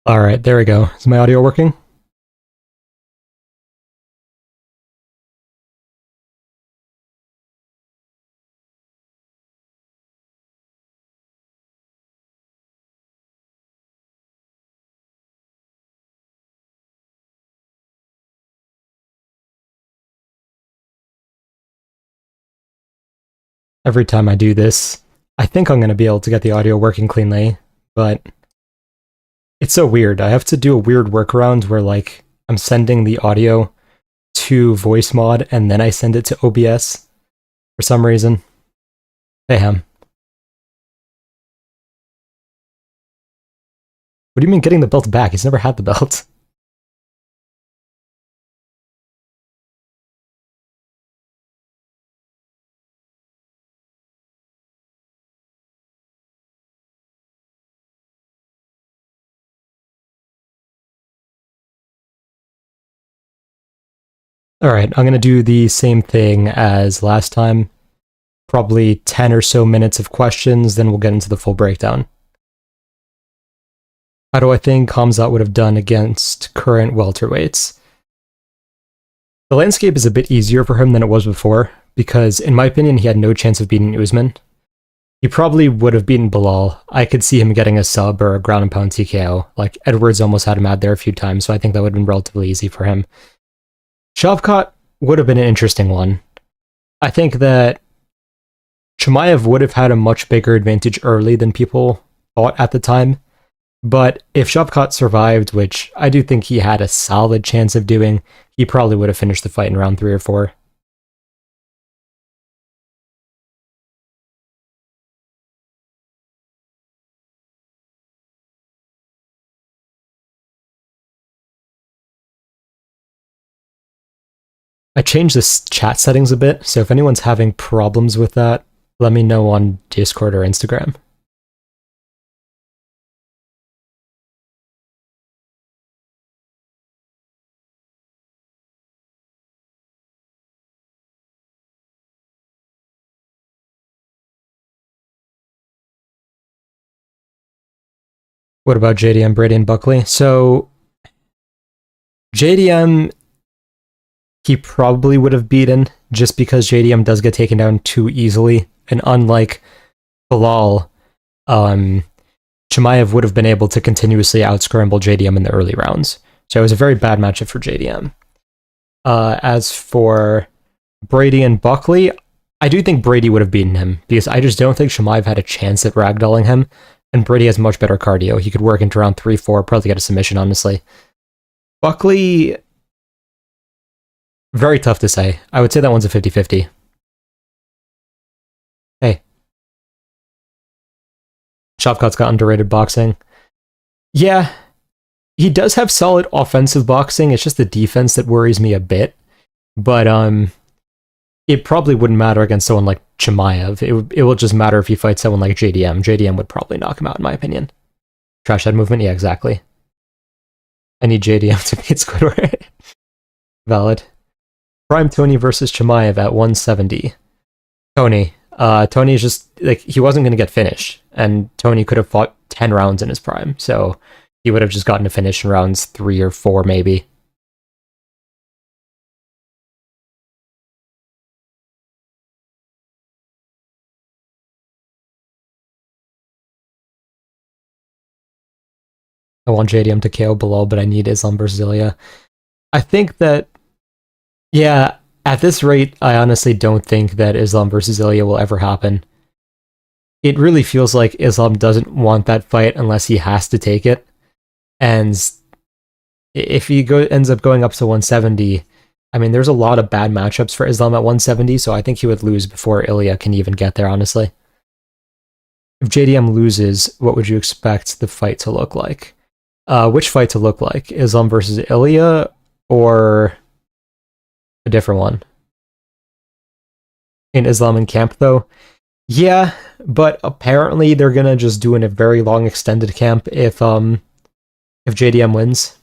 All right, there we go. Is my audio working? Every time I do this, I think I'm going to be able to get the audio working cleanly, but it's so weird. I have to do a weird workaround where, like, I'm sending the audio to voice mod and then I send it to OBS for some reason. Hey, Ham. What do you mean getting the belt back? He's never had the belt. Alright, I'm going to do the same thing as last time. Probably 10 or so minutes of questions, then we'll get into the full breakdown. How do I think Khamzat would have done against current welterweights? The landscape is a bit easier for him than it was before, because in my opinion he had no chance of beating Usman. He probably would have beaten Bilal. I could see him getting a sub or a ground and pound TKO. Like, Edwards almost had him out there a few times, so I think that would have been relatively easy for him. Shavkat would have been an interesting one. I think that Chimaev would have had a much bigger advantage early than people thought at the time. But if Shavkat survived, which I do think he had a solid chance of doing, he probably would have finished the fight in round 3 or 4. I changed the chat settings a bit, so if anyone's having problems with that, let me know on Discord or Instagram. What about JDM, Brady, and Buckley? So, JDM, he probably would have beaten, just because JDM does get taken down too easily, and unlike Bilal, Chimaev would have been able to continuously out-scramble JDM in the early rounds. So it was a very bad matchup for JDM. As for Brady and Buckley, I do think Brady would have beaten him, because I just don't think Chimaev had a chance at ragdolling him, and Brady has much better cardio. He could work into round 3-4, probably get a submission, honestly. Buckley, very tough to say. I would say that one's a 50-50. Hey. Shavkat's got underrated boxing. Yeah, he does have solid offensive boxing. It's just the defense that worries me a bit. But it probably wouldn't matter against someone like Chimaev. It will just matter if he fights someone like JDM. JDM would probably knock him out, in my opinion. Trash head movement? Yeah, exactly. I need JDM to beat Squidward. Valid. Prime Tony versus Chimaev at 170. Tony. Tony is just, like, he wasn't going to get finished. And Tony could have fought 10 rounds in his prime. So he would have just gotten to finish in rounds 3 or 4, maybe. I want JDM to KO Bilal, but I need Islam versus Ilia. I think that, yeah, at this rate, I honestly don't think that Islam versus Ilia will ever happen. It really feels like Islam doesn't want that fight unless he has to take it. And if he ends up going up to 170, I mean, there's a lot of bad matchups for Islam at 170, so I think he would lose before Ilia can even get there, honestly. If JDM loses, what would you expect the fight to look like? Which fight to look like? Islam versus Ilia or a different one? In Islam in camp, though? Yeah, but apparently they're gonna just do in a very long extended camp if JDM wins.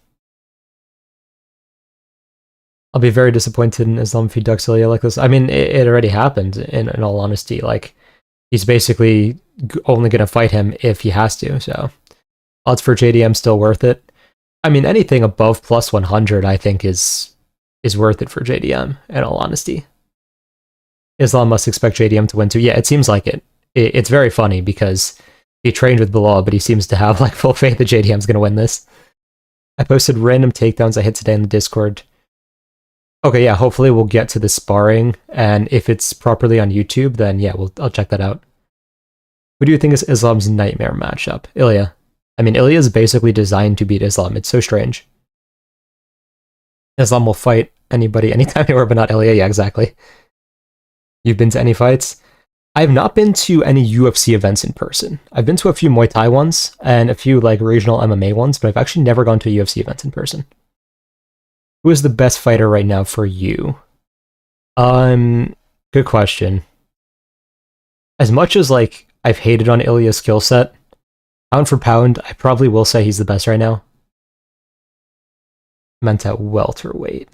I'll be very disappointed in Islam if he ducks Ilia like this. I mean, it already happened, in all honesty. Like, he's basically only gonna fight him if he has to, so odds for JDM still worth it. I mean, anything above plus 100, I think, is worth it for JDM, in all honesty. Islam must expect JDM to win too. Yeah, it seems like it. It's very funny because he trained with Bilal, but he seems to have like full faith that JDM's going to win this. I posted random takedowns I hit today in the Discord. Okay, yeah, hopefully we'll get to the sparring, and if it's properly on YouTube, then yeah, I'll check that out. Who do you think is Islam's nightmare matchup? Ilia. I mean, Ilia is basically designed to beat Islam. It's so strange. Islam will fight anybody, anytime, anywhere, but not Ilia. Yeah, exactly. You've been to any fights? I have not been to any UFC events in person. I've been to a few Muay Thai ones, and a few like regional MMA ones, but I've actually never gone to a UFC event in person. Who is the best fighter right now for you? Good question. As much as like I've hated on Ilia's skill set, pound for pound, I probably will say he's the best right now. Meant at welterweight.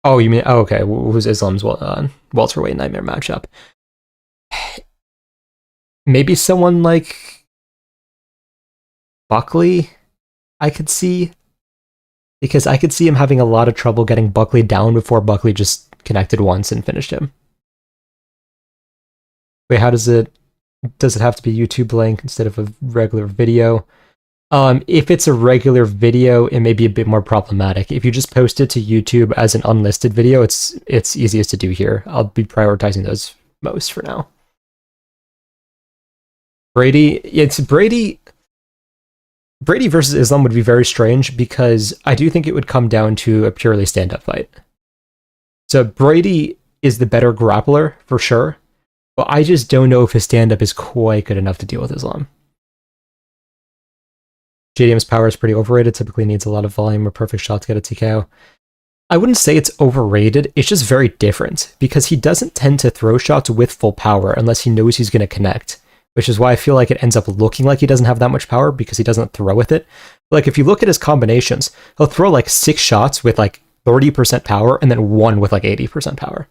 Oh, you mean, oh, okay, who's Islam's welterweight nightmare matchup? Maybe someone like Buckley, I could see. Because I could see him having a lot of trouble getting Buckley down before Buckley just connected once and finished him. Wait, how does it have to be YouTube link instead of a regular video? If it's a regular video, it may be a bit more problematic. If you just post it to YouTube as an unlisted video, it's easiest to do here. I'll be prioritizing those most for now. Brady versus Islam would be very strange because I do think it would come down to a purely stand-up fight. So Brady is the better grappler, for sure, but I just don't know if his stand-up is quite good enough to deal with Islam. JDM's power is pretty overrated, typically needs a lot of volume or perfect shot to get a TKO. I wouldn't say it's overrated, it's just very different, because he doesn't tend to throw shots with full power unless he knows he's going to connect, which is why I feel like it ends up looking like he doesn't have that much power because he doesn't throw with it. Like, if you look at his combinations, he'll throw like 6 shots with like 30% power and then 1 with like 80% power.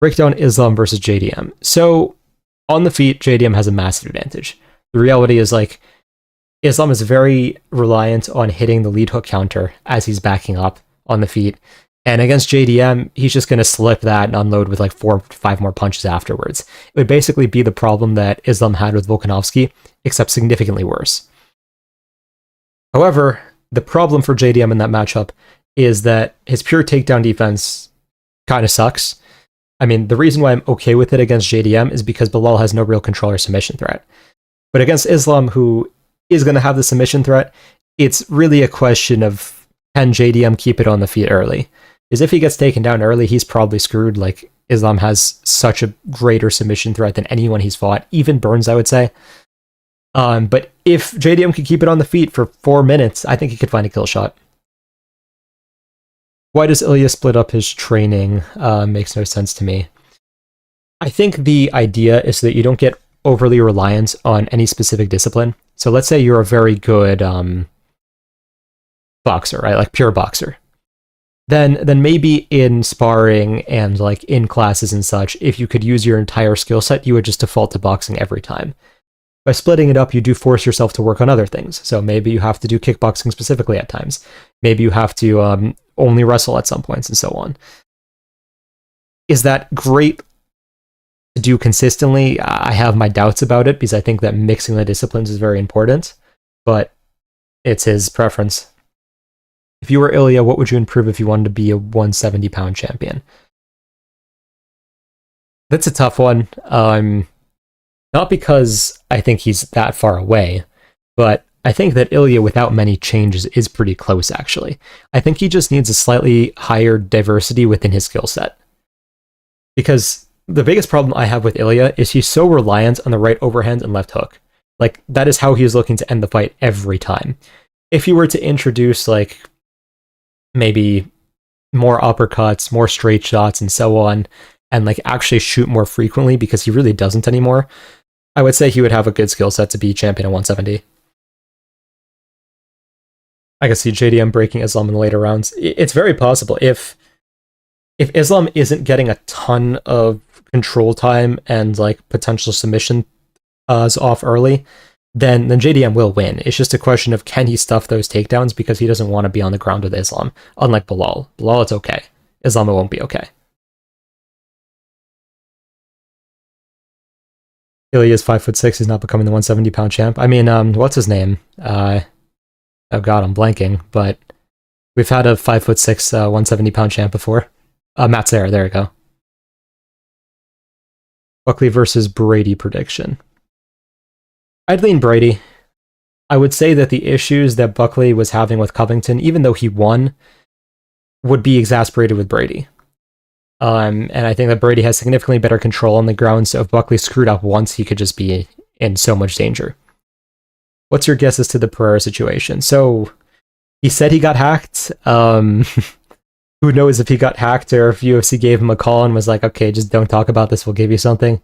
Break down Islam versus JDM. So, on the feet, JDM has a massive advantage. The reality is, like, Islam is very reliant on hitting the lead hook counter as he's backing up on the feet. And against JDM, he's just going to slip that and unload with like 4 or 5 more punches afterwards. It would basically be the problem that Islam had with Volkanovski, except significantly worse. However, the problem for JDM in that matchup is that his pure takedown defense kind of sucks. I mean, the reason why I'm okay with it against JDM is because Bilal has no real control or submission threat. But against Islam, who is going to have the submission threat, it's really a question of, can JDM keep it on the feet early? Because if he gets taken down early, he's probably screwed. Like, Islam has such a greater submission threat than anyone he's fought, even Burns, I would say. But if JDM could keep it on the feet for 4 minutes, I think he could find a kill shot. Why does Ilia split up his training? Makes no sense to me. I think the idea is so that you don't get overly reliant on any specific discipline. So let's say you're a very good boxer, right? Like pure boxer. Then maybe in sparring and like in classes and such, if you could use your entire skill set, you would just default to boxing every time. By splitting it up, you do force yourself to work on other things. So maybe you have to do kickboxing specifically at times. Maybe you have to only wrestle at some points and so on. Is that great to do consistently? I have my doubts about it because I think that mixing the disciplines is very important, but it's his preference. If you were Ilia, what would you improve if you wanted to be a 170-pound champion? That's a tough one. Not because I think he's that far away, but I think that Ilia, without many changes, is pretty close, actually. I think he just needs a slightly higher diversity within his skill set. Because the biggest problem I have with Ilia is he's so reliant on the right overhand and left hook. Like, that is how he is looking to end the fight every time. If you were to introduce, like, maybe more uppercuts, more straight shots, and so on, and, like, actually shoot more frequently, because he really doesn't anymore, I would say he would have a good skill set to be champion at 170. I can see JDM breaking Islam in the later rounds. It's very possible. If Islam isn't getting a ton of control time and like potential submission is off early, then JDM will win. It's just a question of can he stuff those takedowns because he doesn't want to be on the ground with Islam. Unlike Belal. Belal, it's okay. Islam, it won't be okay. Ilia is 5'6". He's not becoming the 170-pound champ. I mean, what's his name? Oh god, I'm blanking. But we've had a 5'6", 170-pound champ before. Matt Serra, there we go. Buckley versus Brady prediction. I'd lean Brady. I would say that the issues that Buckley was having with Covington, even though he won, would be exasperated with Brady. And I think that Brady has significantly better control on the ground, so if Buckley screwed up once, he could just be in so much danger. What's your guess as to the Pereira situation? So, he said he got hacked. Who knows if he got hacked or if UFC gave him a call and was like, okay, just don't talk about this, we'll give you something.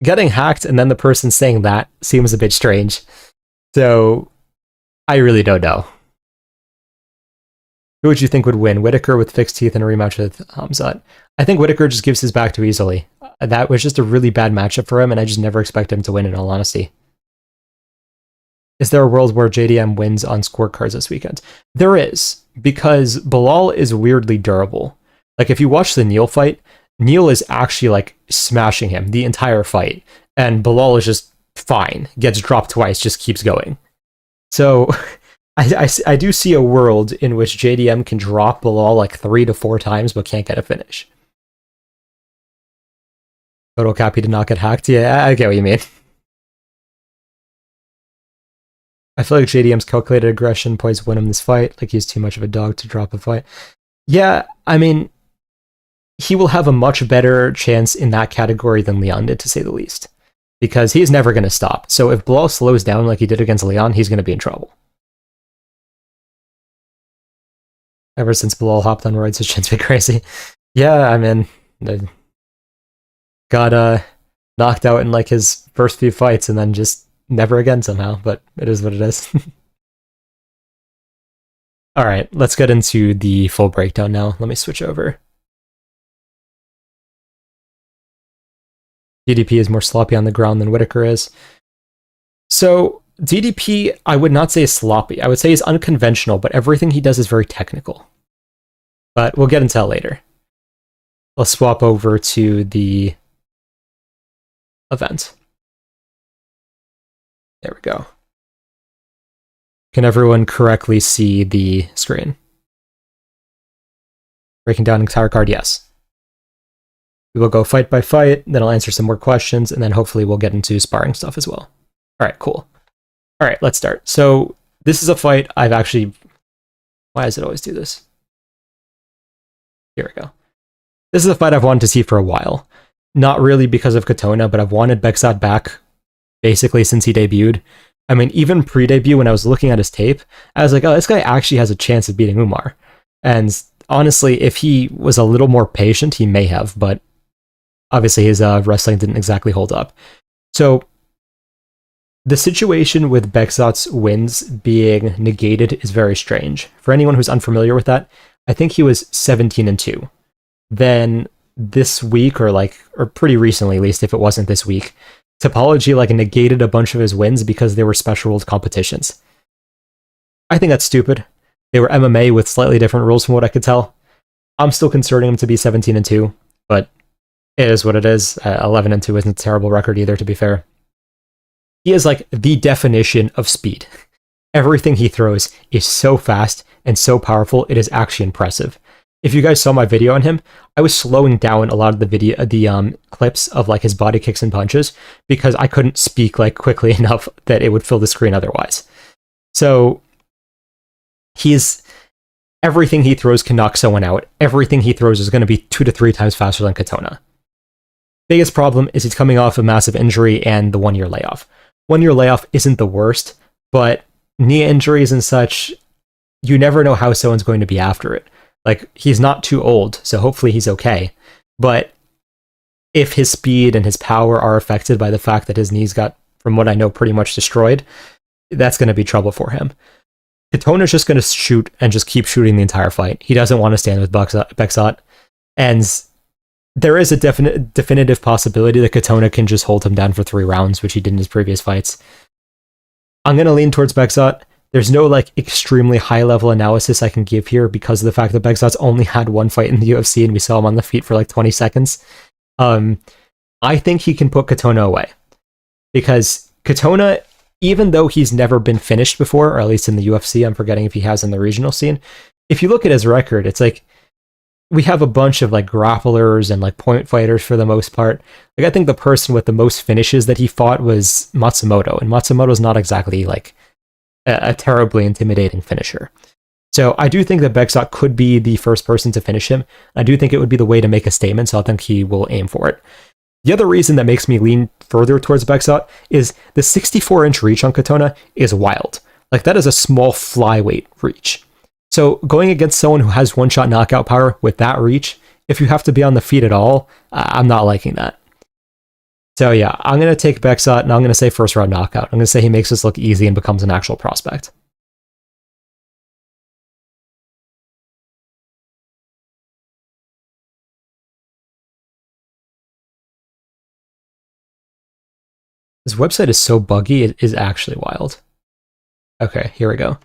Getting hacked and then the person saying that seems a bit strange. So, I really don't know. Who would you think would win? Whitaker with fixed teeth and a rematch with Hamzat? I think Whitaker just gives his back too easily. That was just a really bad matchup for him, and I just never expect him to win, in all honesty. Is there a world where JDM wins on scorecards this weekend? There is, because Belal is weirdly durable. Like, if you watch the Neil fight, Neil is actually, like, smashing him the entire fight, and Belal is just fine, gets dropped twice, just keeps going. So... I do see a world in which JDM can drop Belal like 3 to 4 times but can't get a finish. Total Cappy did not get hacked. Yeah, I get what you mean. I feel like JDM's calculated aggression points win him this fight. Like he's too much of a dog to drop a fight. Yeah, I mean, he will have a much better chance in that category than Leon did, to say the least. Because he's never going to stop. So if Belal slows down like he did against Leon, he's going to be in trouble. Ever since Belal hopped on roids, his chin's been crazy. Yeah, I mean, got knocked out in like his first few fights and then just never again somehow, but it is what it is. Alright, let's get into the full breakdown now. Let me switch over. DDP is more sloppy on the ground than Whitaker is. So, DDP, I would not say is sloppy. I would say he's unconventional, but everything he does is very technical. But we'll get into that later. Let's swap over to the event. There we go. Can everyone correctly see the screen? Breaking down an entire card, yes. We will go fight by fight, then I'll answer some more questions, and then hopefully we'll get into sparring stuff as well. Alright, cool. Alright, let's start. So, this is a fight I've actually... Why does it always do this? Here we go. This is a fight I've wanted to see for a while. Not really because of Katona, but I've wanted Beksat back basically since he debuted. I mean, even pre-debut, when I was looking at his tape, I was like, oh, this guy actually has a chance of beating Umar. And honestly, if he was a little more patient, he may have, but obviously his wrestling didn't exactly hold up. So, the situation with Beksat's wins being negated is very strange. For anyone who's unfamiliar with that, I think he was 17-2. Then this week, or pretty recently at least, if it wasn't this week, Topology negated a bunch of his wins because they were special rules competitions. I think that's stupid. They were MMA with slightly different rules from what I could tell. I'm still considering him to be 17-2, but it is what it is. 11-2 isn't a terrible record either, to be fair. He is the definition of speed. Everything he throws is so fast and so powerful, it is actually impressive. If you guys saw my video on him, I was slowing down a lot of the clips of his body kicks and punches because I couldn't speak quickly enough that it would fill the screen otherwise. So everything he throws can knock someone out. Everything he throws is going to be 2 to 3 times faster than Katona. Biggest problem is he's coming off a massive injury and the 1-year layoff. 1-year layoff isn't the worst, but knee injuries and such, you never know how someone's going to be after it. He's not too old, so hopefully he's okay. But if his speed and his power are affected by the fact that his knees got, from what I know, pretty much destroyed, that's going to be trouble for him. Katona's just going to shoot and just keep shooting the entire fight. He doesn't want to stand with Beksat. And there is a definitive possibility that Katona can just hold him down for 3 rounds, which he did in his previous fights. I'm going to lean towards Bekzat. There's no like extremely high level analysis I can give here because of the fact that Bekzat's only had 1 fight in the UFC and we saw him on the feet for like 20 seconds. I think he can put Katona away because Katona, even though he's never been finished before, or at least in the UFC, I'm forgetting if he has in the regional scene. If you look at his record, it's like we have a bunch of like grapplers and like point fighters for the most part. Like I think the person with the most finishes that he fought was Matsumoto, and Matsumoto's not exactly like a terribly intimidating finisher. So I do think that Bekzat could be the first person to finish him. I do think it would be the way to make a statement, so I think he will aim for it. The other reason that makes me lean further towards Bekzat is the 64-inch reach on Katona is wild. Like that is a small flyweight reach. So going against someone who has one-shot knockout power with that reach, if you have to be on the feet at all, I'm not liking that. So yeah, I'm going to take Bekzat, and I'm going to say first round knockout. I'm going to say he makes this look easy and becomes an actual prospect. This website is so buggy, it is actually wild. Okay, here we go.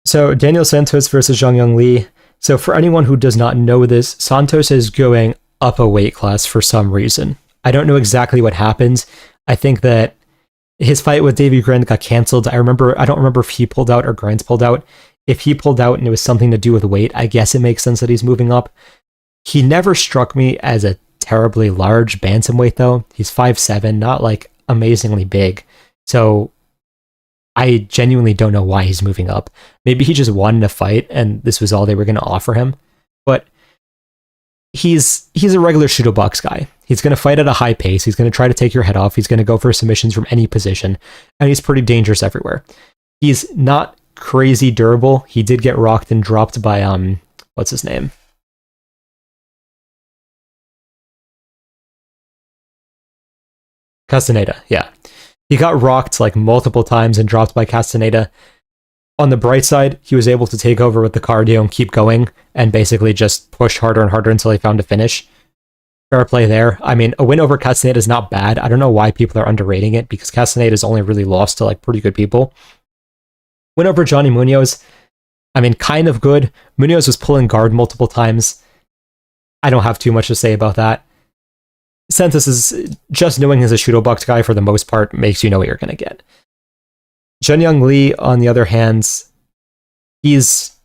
So Daniel Santos versus Zhang Young Lee. So for anyone who does not know this, Santos is going up a weight class for some reason. I don't know exactly what happens. I think that his fight with Davy Grant got canceled. I don't remember if he pulled out or Grant pulled out. If he pulled out and it was something to do with weight, I guess it makes sense that he's moving up. He never struck me as a terribly large bantamweight though. He's 5'7", not like amazingly big. So I genuinely don't know why he's moving up. Maybe he just wanted a fight and this was all they were going to offer him. But he's a regular shooter box guy. He's going to fight at a high pace. He's going to try to take your head off. He's going to go for submissions from any position. And he's pretty dangerous everywhere. He's not crazy durable. He did get rocked and dropped by, what's his name? Castaneda, yeah. He got rocked like multiple times and dropped by Castaneda. On the bright side, he was able to take over with the cardio and keep going and basically just push harder and harder until he found a finish. Fair play there. I mean, a win over Castaneda is not bad. I don't know why people are underrating it because Castaneda's only really lost to like pretty good people. Win over Johnny Munoz, I mean, kind of good. Munoz was pulling guard multiple times. I don't have too much to say about that. Santos is just knowing he's a shooto box guy for the most part makes you know what you're going to get. Zhang Young Lee, on the other hand, it's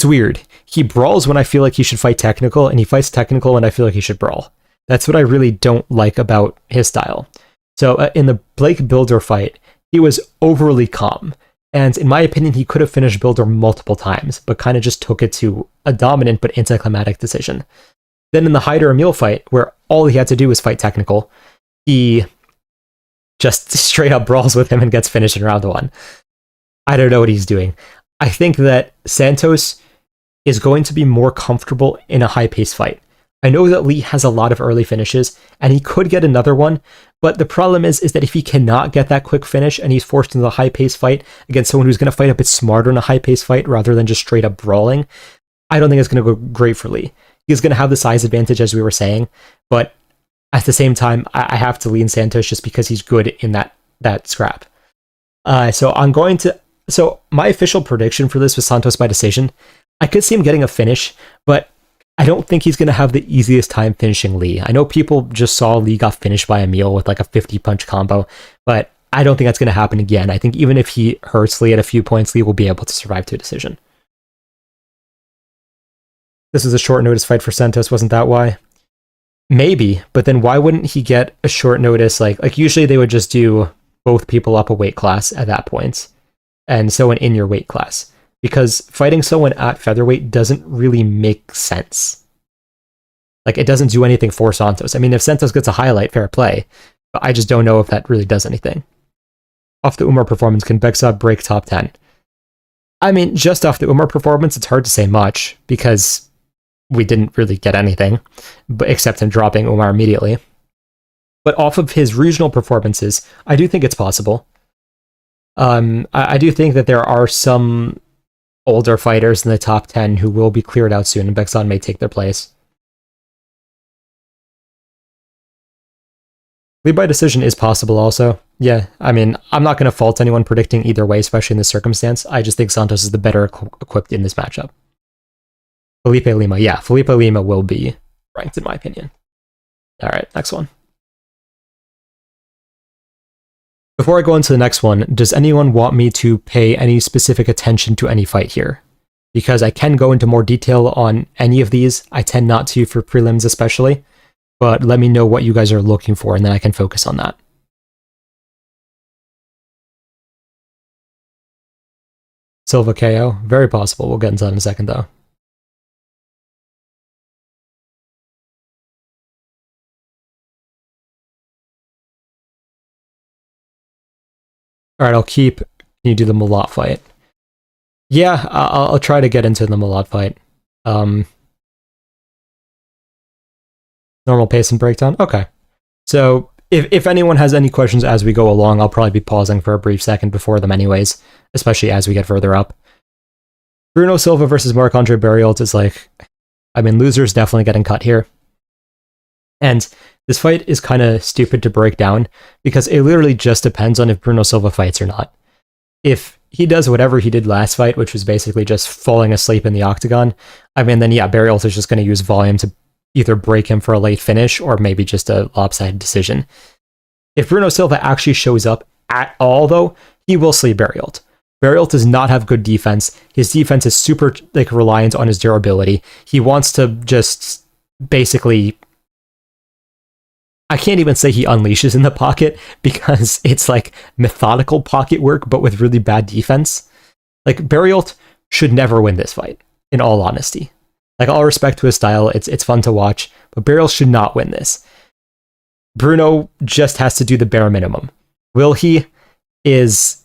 weird. He brawls when I feel like he should fight technical, and he fights technical when I feel like he should brawl. That's what I really don't like about his style. So in the Blake Builder fight, he was overly calm. And in my opinion, he could have finished Builder multiple times, but kind of just took it to a dominant but anticlimactic decision. Then in the Hyder Emil fight, where all he had to do was fight technical, he just straight up brawls with him and gets finished in round 1. I don't know what he's doing. I think that Santos is going to be more comfortable in a high-paced fight. I know that Lee has a lot of early finishes, and he could get another one, but the problem is that if he cannot get that quick finish and he's forced into a high-paced fight against someone who's going to fight a bit smarter in a high-paced fight rather than just straight-up brawling, I don't think it's going to go great for Lee. He's going to have the size advantage, as we were saying, but at the same time, I have to lean Santos just because he's good in that scrap. So my official prediction for this was Santos by decision. I could see him getting a finish, but I don't think he's going to have the easiest time finishing Lee. I know people just saw Lee got finished by Emil with like a 50-punch combo, but I don't think that's going to happen again. I think even if he hurts Lee at a few points, Lee will be able to survive to a decision. This is a short notice fight for Santos, wasn't that why? Maybe, but then why wouldn't he get a short notice? Like usually they would just do both people up a weight class at that point, and someone in your weight class. Because fighting someone at featherweight doesn't really make sense. Like, it doesn't do anything for Santos. I mean, if Santos gets a highlight, fair play, but I just don't know if that really does anything. Off the Umar performance, can Bekzat break top 10? I mean, just off the Umar performance, it's hard to say much, because we didn't really get anything, but except him dropping Umar immediately. But off of his regional performances, I do think it's possible. I do think that there are some older fighters in the top 10 who will be cleared out soon, and Beksan may take their place. Lead by decision is possible also. Yeah, I mean, I'm not going to fault anyone predicting either way, especially in this circumstance. I just think Santos is the better equipped in this matchup. Felipe Lima, yeah, Felipe Lima will be ranked in my opinion. All right, next one. Before I go into the next one, does anyone want me to pay any specific attention to any fight here? Because I can go into more detail on any of these. I tend not to for prelims especially, but let me know what you guys are looking for and then I can focus on that. Silva KO, very possible. We'll get into that in a second though. All right, I'll keep. Can you do the Malott fight? Yeah, I'll try to get into the Malott fight. Normal pace and breakdown? Okay. So, if anyone has any questions as we go along, I'll probably be pausing for a brief second before them anyways, especially as we get further up. Bruno Silva versus Marc-Andre Barriault is like, I mean, loser's definitely getting cut here. And this fight is kind of stupid to break down, because it literally just depends on if Bruno Silva fights or not. If he does whatever he did last fight, which was basically just falling asleep in the octagon, I mean, then yeah, Barriault is just going to use volume to either break him for a late finish or maybe just a lopsided decision. If Bruno Silva actually shows up at all, though, he will sleep Barriault. Barriault does not have good defense. His defense is super reliant on his durability. He wants to just basically... I can't even say he unleashes in the pocket because it's like methodical pocket work, but with really bad defense. Like, Barriault should never win this fight, in all honesty. Like, all respect to his style, it's fun to watch, but Barriault should not win this. Bruno just has to do the bare minimum. Will he? Is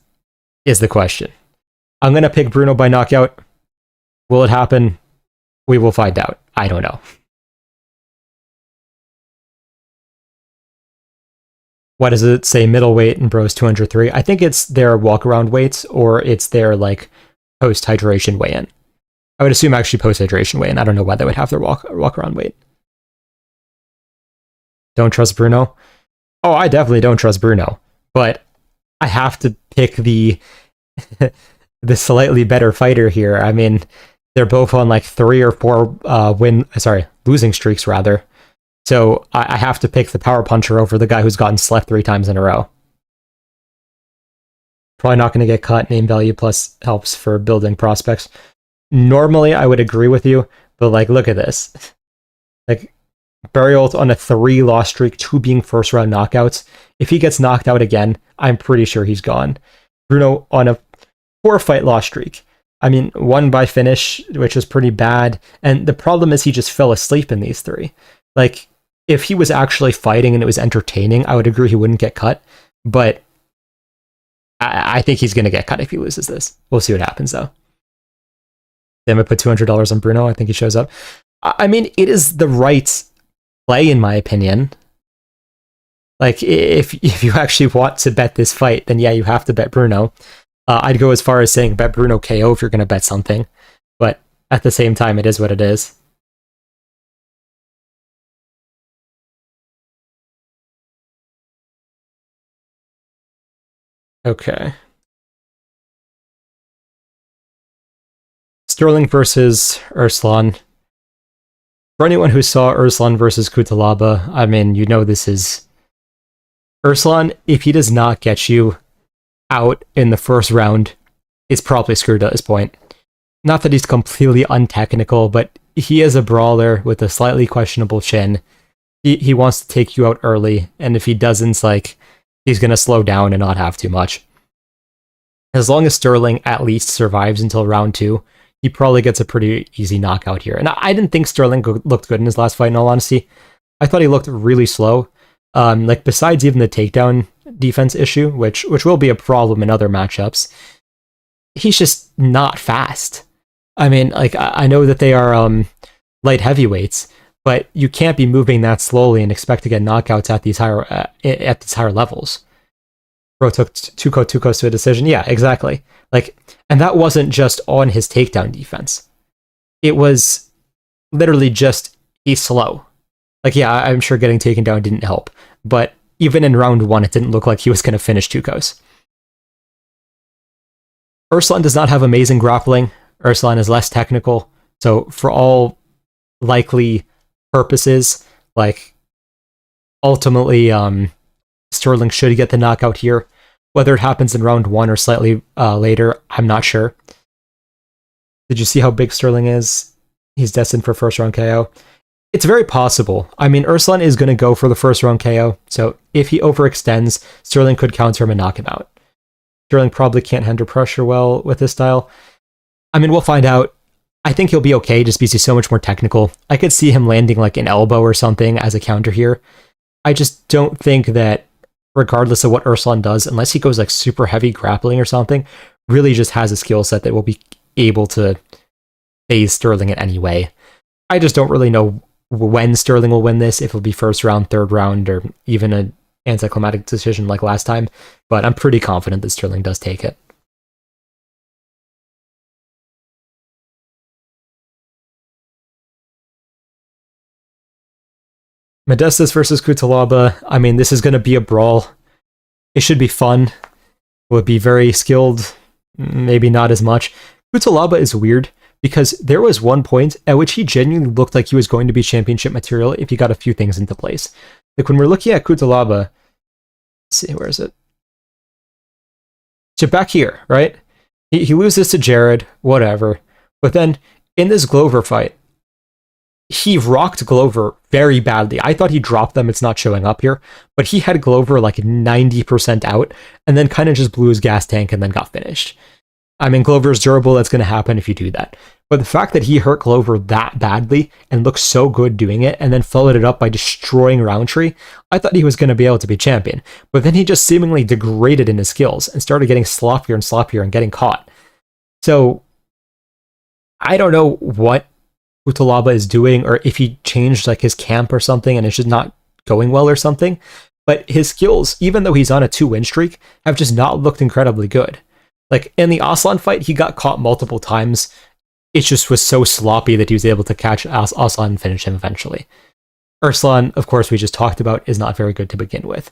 the question. I'm going to pick Bruno by knockout. Will it happen? We will find out. I don't know. What does it say? Middleweight and Bros 203. I think it's their walk-around weights, or it's their like post-hydration weigh-in. I would assume actually post-hydration weigh-in. I don't know why they would have their walk-around weight. Don't trust Bruno? Oh, I definitely don't trust Bruno. But I have to pick the the slightly better fighter here. I mean, they're both on like 3 or 4 losing streaks rather. So I have to pick the power puncher over the guy who's gotten slept 3 times in a row. Probably not going to get cut. Name value plus helps for building prospects. Normally, I would agree with you, but like, look at this. Like, Barriault on a 3-loss streak, 2 being first-round knockouts. If he gets knocked out again, I'm pretty sure he's gone. Bruno on a 4-fight loss streak. I mean, 1 by finish, which is pretty bad. And the problem is he just fell asleep in these 3. Like, if he was actually fighting and it was entertaining, I would agree he wouldn't get cut. But I think he's going to get cut if he loses this. We'll see what happens, though. Then we put $200 on Bruno. I think he shows up. I mean, it is the right play, in my opinion. Like, if you actually want to bet this fight, then yeah, you have to bet Bruno. I'd go as far as saying bet Bruno KO if you're going to bet something. But at the same time, it is what it is. Okay. Stirling versus Erslan. For anyone who saw Erslan versus Cutelaba, I mean, you know this is... Erslan, if he does not get you out in the first round, is probably screwed at this point. Not that he's completely untechnical, but he is a brawler with a slightly questionable chin. He wants to take you out early, and if he doesn't, like, he's going to slow down and not have too much. As long as Stirling at least survives until round 2, he probably gets a pretty easy knockout here. And I didn't think Stirling looked good in his last fight, in all honesty. I thought he looked really slow. Like, besides even the takedown defense issue, which will be a problem in other matchups, he's just not fast. I mean, like, I know that they are light heavyweights, but you can't be moving that slowly and expect to get knockouts at these higher levels. Bro took Tukos to a decision. Yeah, exactly. Like, and that wasn't just on his takedown defense. It was literally just he's slow. Like, yeah, I'm sure getting taken down didn't help, but even in round 1, it didn't look like he was going to finish Tukos. Erslan does not have amazing grappling. Erslan is less technical, so for all likely purposes, like, ultimately, Stirling should get the knockout here. Whether it happens in round 1 or slightly later, I'm not sure. Did you see how big Stirling is? He's destined for first round KO. It's very possible. I mean, Erslan is going to go for the first round KO, so if he overextends, Stirling could counter him and knock him out. Stirling probably can't handle pressure well with this style. I mean, we'll find out. I think he'll be okay just because he's so much more technical. I could see him landing like an elbow or something as a counter here. I just don't think that, regardless of what Erslan does, unless he goes like super heavy grappling or something, really just has a skill set that will be able to phase Stirling in any way. I just don't really know when Stirling will win this, if it'll be first round, third round, or even an anticlimactic decision like last time, but I'm pretty confident that Stirling does take it. Modestas versus Cutelaba. I mean, this is going to be a brawl. It should be fun. Will it be very skilled? Maybe not as much. Cutelaba is weird because there was one point at which he genuinely looked like he was going to be championship material if he got a few things into place. Like when we're looking at Cutelaba, let's see, where is it? So back here, right? He loses to Jared, whatever. But then in this Glover fight, he rocked Glover very badly. I thought he dropped them. It's not showing up here. But he had Glover like 90% out and then kind of just blew his gas tank and then got finished. I mean, Glover's durable. That's going to happen if you do that. But the fact that he hurt Glover that badly and looked so good doing it and then followed it up by destroying Roundtree, I thought he was going to be able to be champion. But then he just seemingly degraded in his skills and started getting sloppier and sloppier and getting caught. So I don't know what Cutelaba is doing, or if he changed like his camp or something and it's just not going well or something, but his skills, even though he's on a 2-win streak, have just not looked incredibly good. Like in the Arslan fight, he got caught multiple times. It just was so sloppy that he was able to catch Arslan and finish him eventually. Erslan, of course, we just talked about, is not very good to begin with.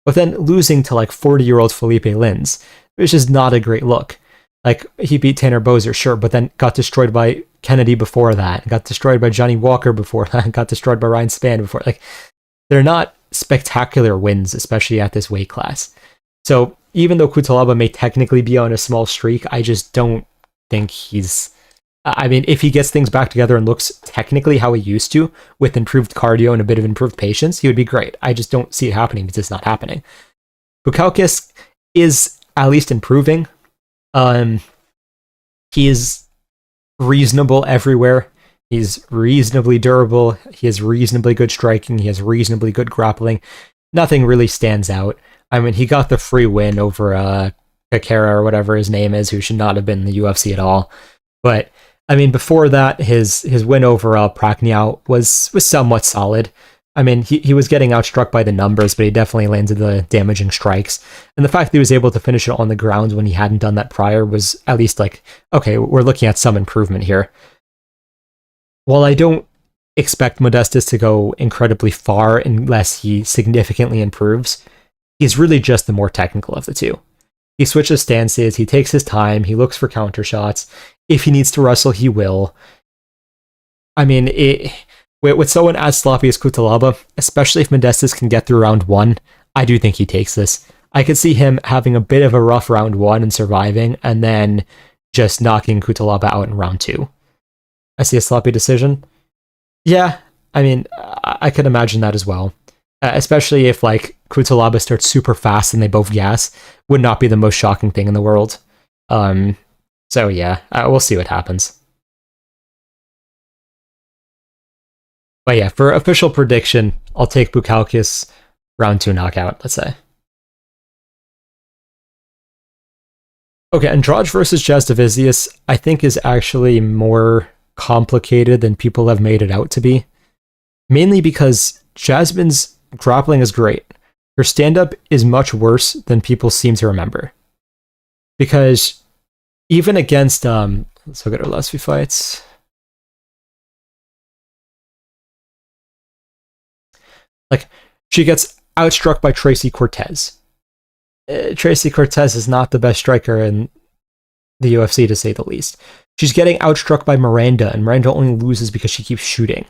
But then losing to like 40-year-old Felipe Lins, which is not a great look. Like, he beat Tanner Boser, sure, but then got destroyed by Kennedy before that, got destroyed by Johnny Walker before that, got destroyed by Ryan Spann before. Like, they're not spectacular wins, especially at this weight class. So, even though Cutelaba may technically be on a small streak, I just don't think he's... I mean, if he gets things back together and looks technically how he used to, with improved cardio and a bit of improved patience, he would be great. I just don't see it happening because it's not happening. Bukauskas is at least improving. He is reasonable everywhere. He's reasonably durable. He has reasonably good striking. He has reasonably good grappling. Nothing really stands out. I mean, he got the free win over Kakara or whatever his name is, who should not have been in the UFC at all. But I mean, before that, his win over Prachnio was somewhat solid. I mean, he was getting outstruck by the numbers, but he definitely landed the damaging strikes. And the fact that he was able to finish it on the ground when he hadn't done that prior was at least like, okay, we're looking at some improvement here. While I don't expect Modestas to go incredibly far unless he significantly improves, he's really just the more technical of the two. He switches stances, he takes his time, he looks for counter shots. If he needs to wrestle, he will. I mean, with someone as sloppy as Cutelaba, especially if Modestas can get through round 1, I do think he takes this. I could see him having a bit of a rough round 1 and surviving, and then just knocking Cutelaba out in round 2. I see a sloppy decision. Yeah, I mean, I could imagine that as well. Especially if, like, Cutelaba starts super fast and they both gas, would not be the most shocking thing in the world. So yeah, we'll see what happens. But yeah, for official prediction, I'll take Bukauskas round 2 knockout, let's say. Okay, Andrade versus Jasudavicius, I think is actually more complicated than people have made it out to be. Mainly because Jasmine's grappling is great. her stand-up is much worse than people seem to remember. Because even against, let's look at her last few fights. Like, she gets outstruck by Tracy Cortez. Tracy Cortez is not the best striker in the UFC, to say the least. She's getting outstruck by Miranda, and Miranda only loses because she keeps shooting.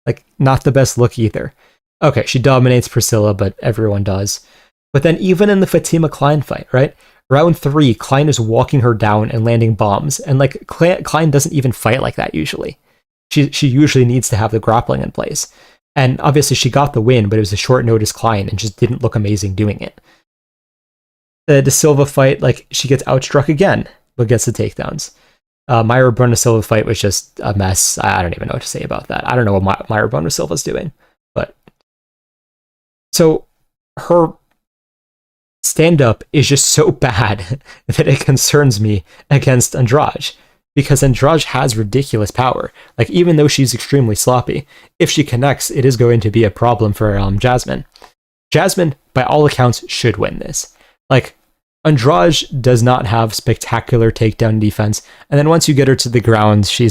Like, not the best look either. Okay, she dominates Priscilla, but everyone does. But then even in the Fatima Klein fight, right? Round 3, Klein is walking her down and landing bombs. And like, Klein doesn't even fight like that usually. She usually needs to have the grappling in place. And obviously she got the win, but it was a short notice Klein and just didn't look amazing doing it. The Silva fight, like, she gets outstruck again, but gets the takedowns. Mayra Bueno Silva fight was just a mess. I don't even know what to say about that. I don't know what Mayra Bueno Silva's doing. But so her stand-up is just so bad that it concerns me against Andrade, because Andrade has ridiculous power. Like, even though she's extremely sloppy, if she connects, it is going to be a problem for Jasmine. Jasmine, by all accounts, should win this. Like, Andrade does not have spectacular takedown defense, and then once you get her to the ground, she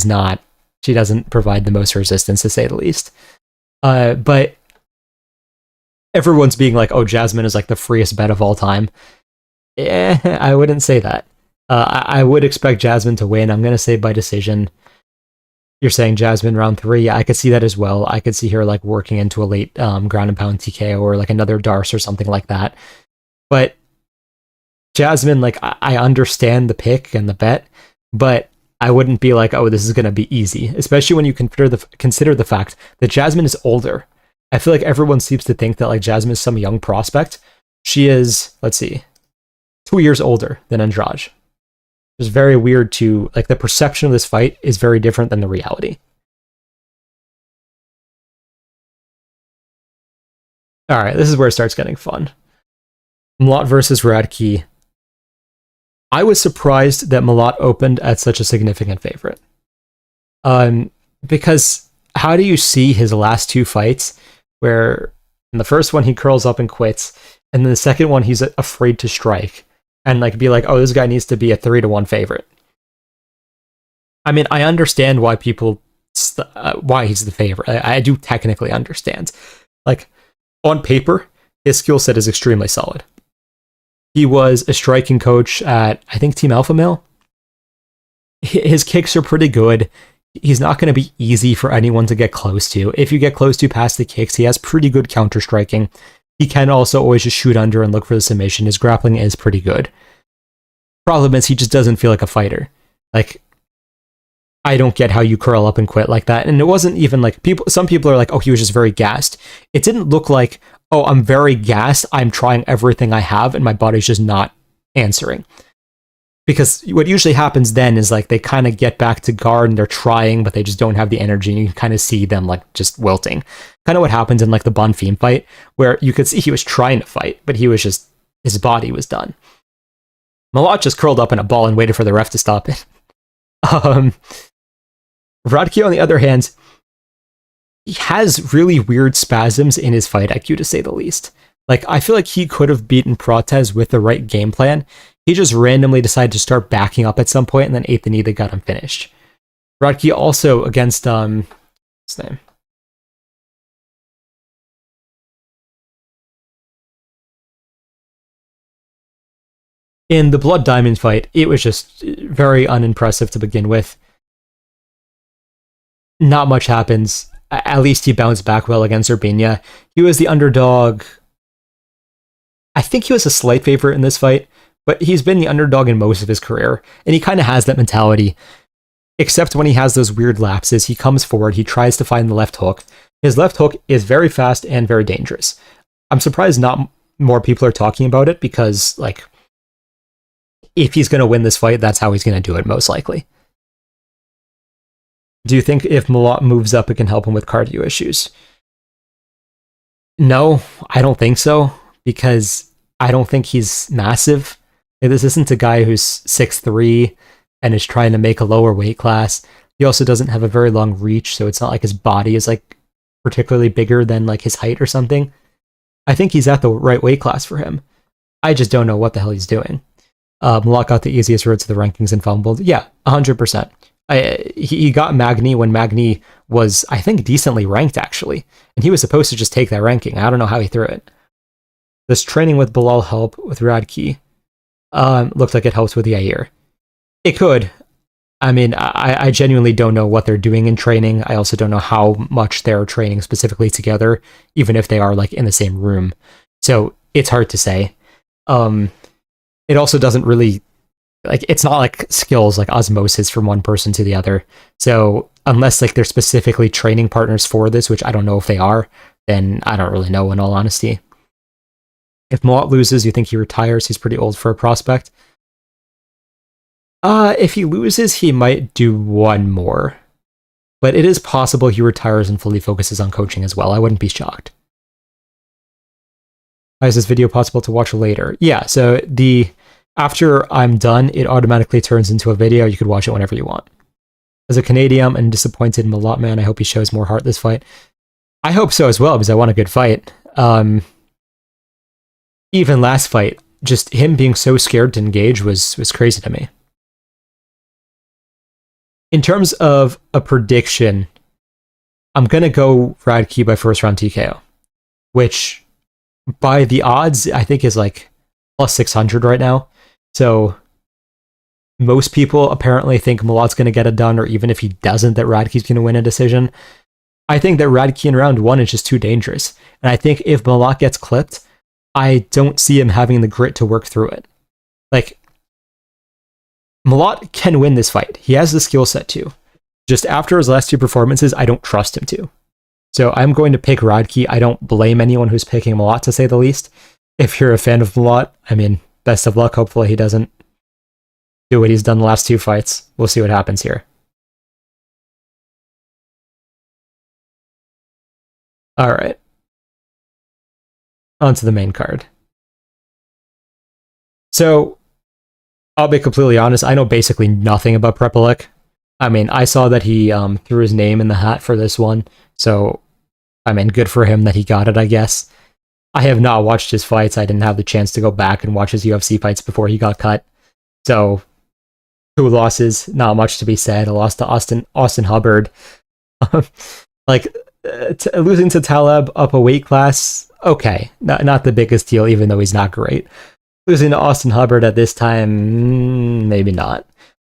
doesn't provide the most resistance, to say the least. But everyone's being like, oh, Jasmine is like the freest bet of all time. I wouldn't say that. I would expect Jasmine to win. I'm going to say by decision. You're saying Jasmine round 3. I could see that as well. I could see her like working into a late ground and pound TKO or like another Darce or something like that. But Jasmine, like, I understand the pick and the bet, but I wouldn't be like, oh, this is going to be easy, especially when you consider the fact that Jasmine is older. I feel like everyone seems to think that like Jasmine is some young prospect. She is, let's see, 2 years older than Andrade. It's very weird to, like, the perception of this fight is very different than the reality. All right, this is where it starts getting fun. Malott versus Radtke. I was surprised that Malott opened at such a significant favorite. Because how do you see his last 2 fights where in the first one he curls up and quits, and then the second one he's afraid to strike and like be like, oh, this guy needs to be a 3-1 favorite. I mean, I understand why why he's the favorite. I do technically understand. Like, on paper, his skill set is extremely solid. He was a striking coach at, I think, Team Alpha Male. His kicks are pretty good. He's not going to be easy for anyone to get close to. If you get close to past the kicks, he has pretty good counter striking. He can also always just shoot under and look for the submission. His grappling is pretty good. Problem is, he just doesn't feel like a fighter. Like, I don't get how you curl up and quit like that. And it wasn't even like some people are like, oh, he was just very gassed. It didn't look like, oh, I'm very gassed, I'm trying everything I have, and my body's just not answering. Because what usually happens then is like they kind of get back to guard and they're trying, but they just don't have the energy, and you can kind of see them like just wilting. Kind of what happens in like the Bonfim fight, where you could see he was trying to fight, but he was just, his body was done. Malott just curled up in a ball and waited for the ref to stop it. Radtke, on the other hand, he has really weird spasms in his fight IQ, to say the least. Like, I feel like he could have beaten Protez with the right game plan. He just randomly decided to start backing up at some point and then ate the knee that got him finished. Radtke also against, what's his name? In the Blood Diamond fight, it was just very unimpressive to begin with. Not much happens. At least he bounced back well against Urbina. He was the underdog. I think he was a slight favorite in this fight, but he's been the underdog in most of his career, and he kind of has that mentality. Except when he has those weird lapses, he comes forward, he tries to find the left hook. His left hook is very fast and very dangerous. I'm surprised not more people are talking about it, because, like, if he's going to win this fight, that's how he's going to do it, most likely. Do you think if Malott moves up, it can help him with cardio issues? No, I don't think so, because I don't think he's massive. This isn't a guy who's 6'3" and is trying to make a lower weight class. He also doesn't have a very long reach, so it's not like his body is like particularly bigger than like his height or something. I think he's at the right weight class for him. I just don't know what the hell he's doing. Malott got the easiest road to the rankings and fumbled. Yeah, 100%. He got Magny when Magny was, I think, decently ranked, actually. And he was supposed to just take that ranking. I don't know how he threw it. Does training with Bilal help with Radtke? Looked like it helps with Yair. It could. I mean, I genuinely don't know what they're doing in training. I also don't know how much they're training specifically together, even if they are, like, in the same room. So it's hard to say. It also doesn't really, like, it's not like skills like osmosis from one person to the other. So unless, like, they're specifically training partners for this, which I don't know if they are, then I don't really know, in all honesty. If Malott loses, you think he retires? He's pretty old for a prospect. If he loses, he might do one more. But it is possible he retires and fully focuses on coaching as well. I wouldn't be shocked. How is this video possible to watch later? Yeah, so after I'm done, it automatically turns into a video. You could watch it whenever you want. As a Canadian and disappointed Malott man, I hope he shows more heart this fight. I hope so as well, because I want a good fight. Even last fight, just him being so scared to engage was crazy to me. In terms of a prediction, I'm going to go Radtke by first round TKO, which by the odds, I think is like plus 600 right now. So most people apparently think Malott's going to get it done, or even if he doesn't, that Radtke's going to win a decision. I think that Radtke in round 1 is just too dangerous. And I think if Malott gets clipped, I don't see him having the grit to work through it. Like, Malott can win this fight. He has the skill set to. Just after his last 2 performances, I don't trust him to. So I'm going to pick Radtke. I don't blame anyone who's picking Malott, to say the least. If you're a fan of Malott, I mean, best of luck. Hopefully he doesn't do what he's done the last 2 fights. We'll see what happens here. All right. On to the main card. So, I'll be completely honest, I know basically nothing about Prepolec. I mean, I saw that he threw his name in the hat for this one, so, I mean, good for him that he got it, I guess. I have not watched his fights. I didn't have the chance to go back and watch his UFC fights before he got cut. So, 2 losses, not much to be said. A loss to Austin Hubbard. Losing to Taleb up a weight class, okay. Not the biggest deal, even though he's not great. Losing to Austin Hubbard at this time, maybe not.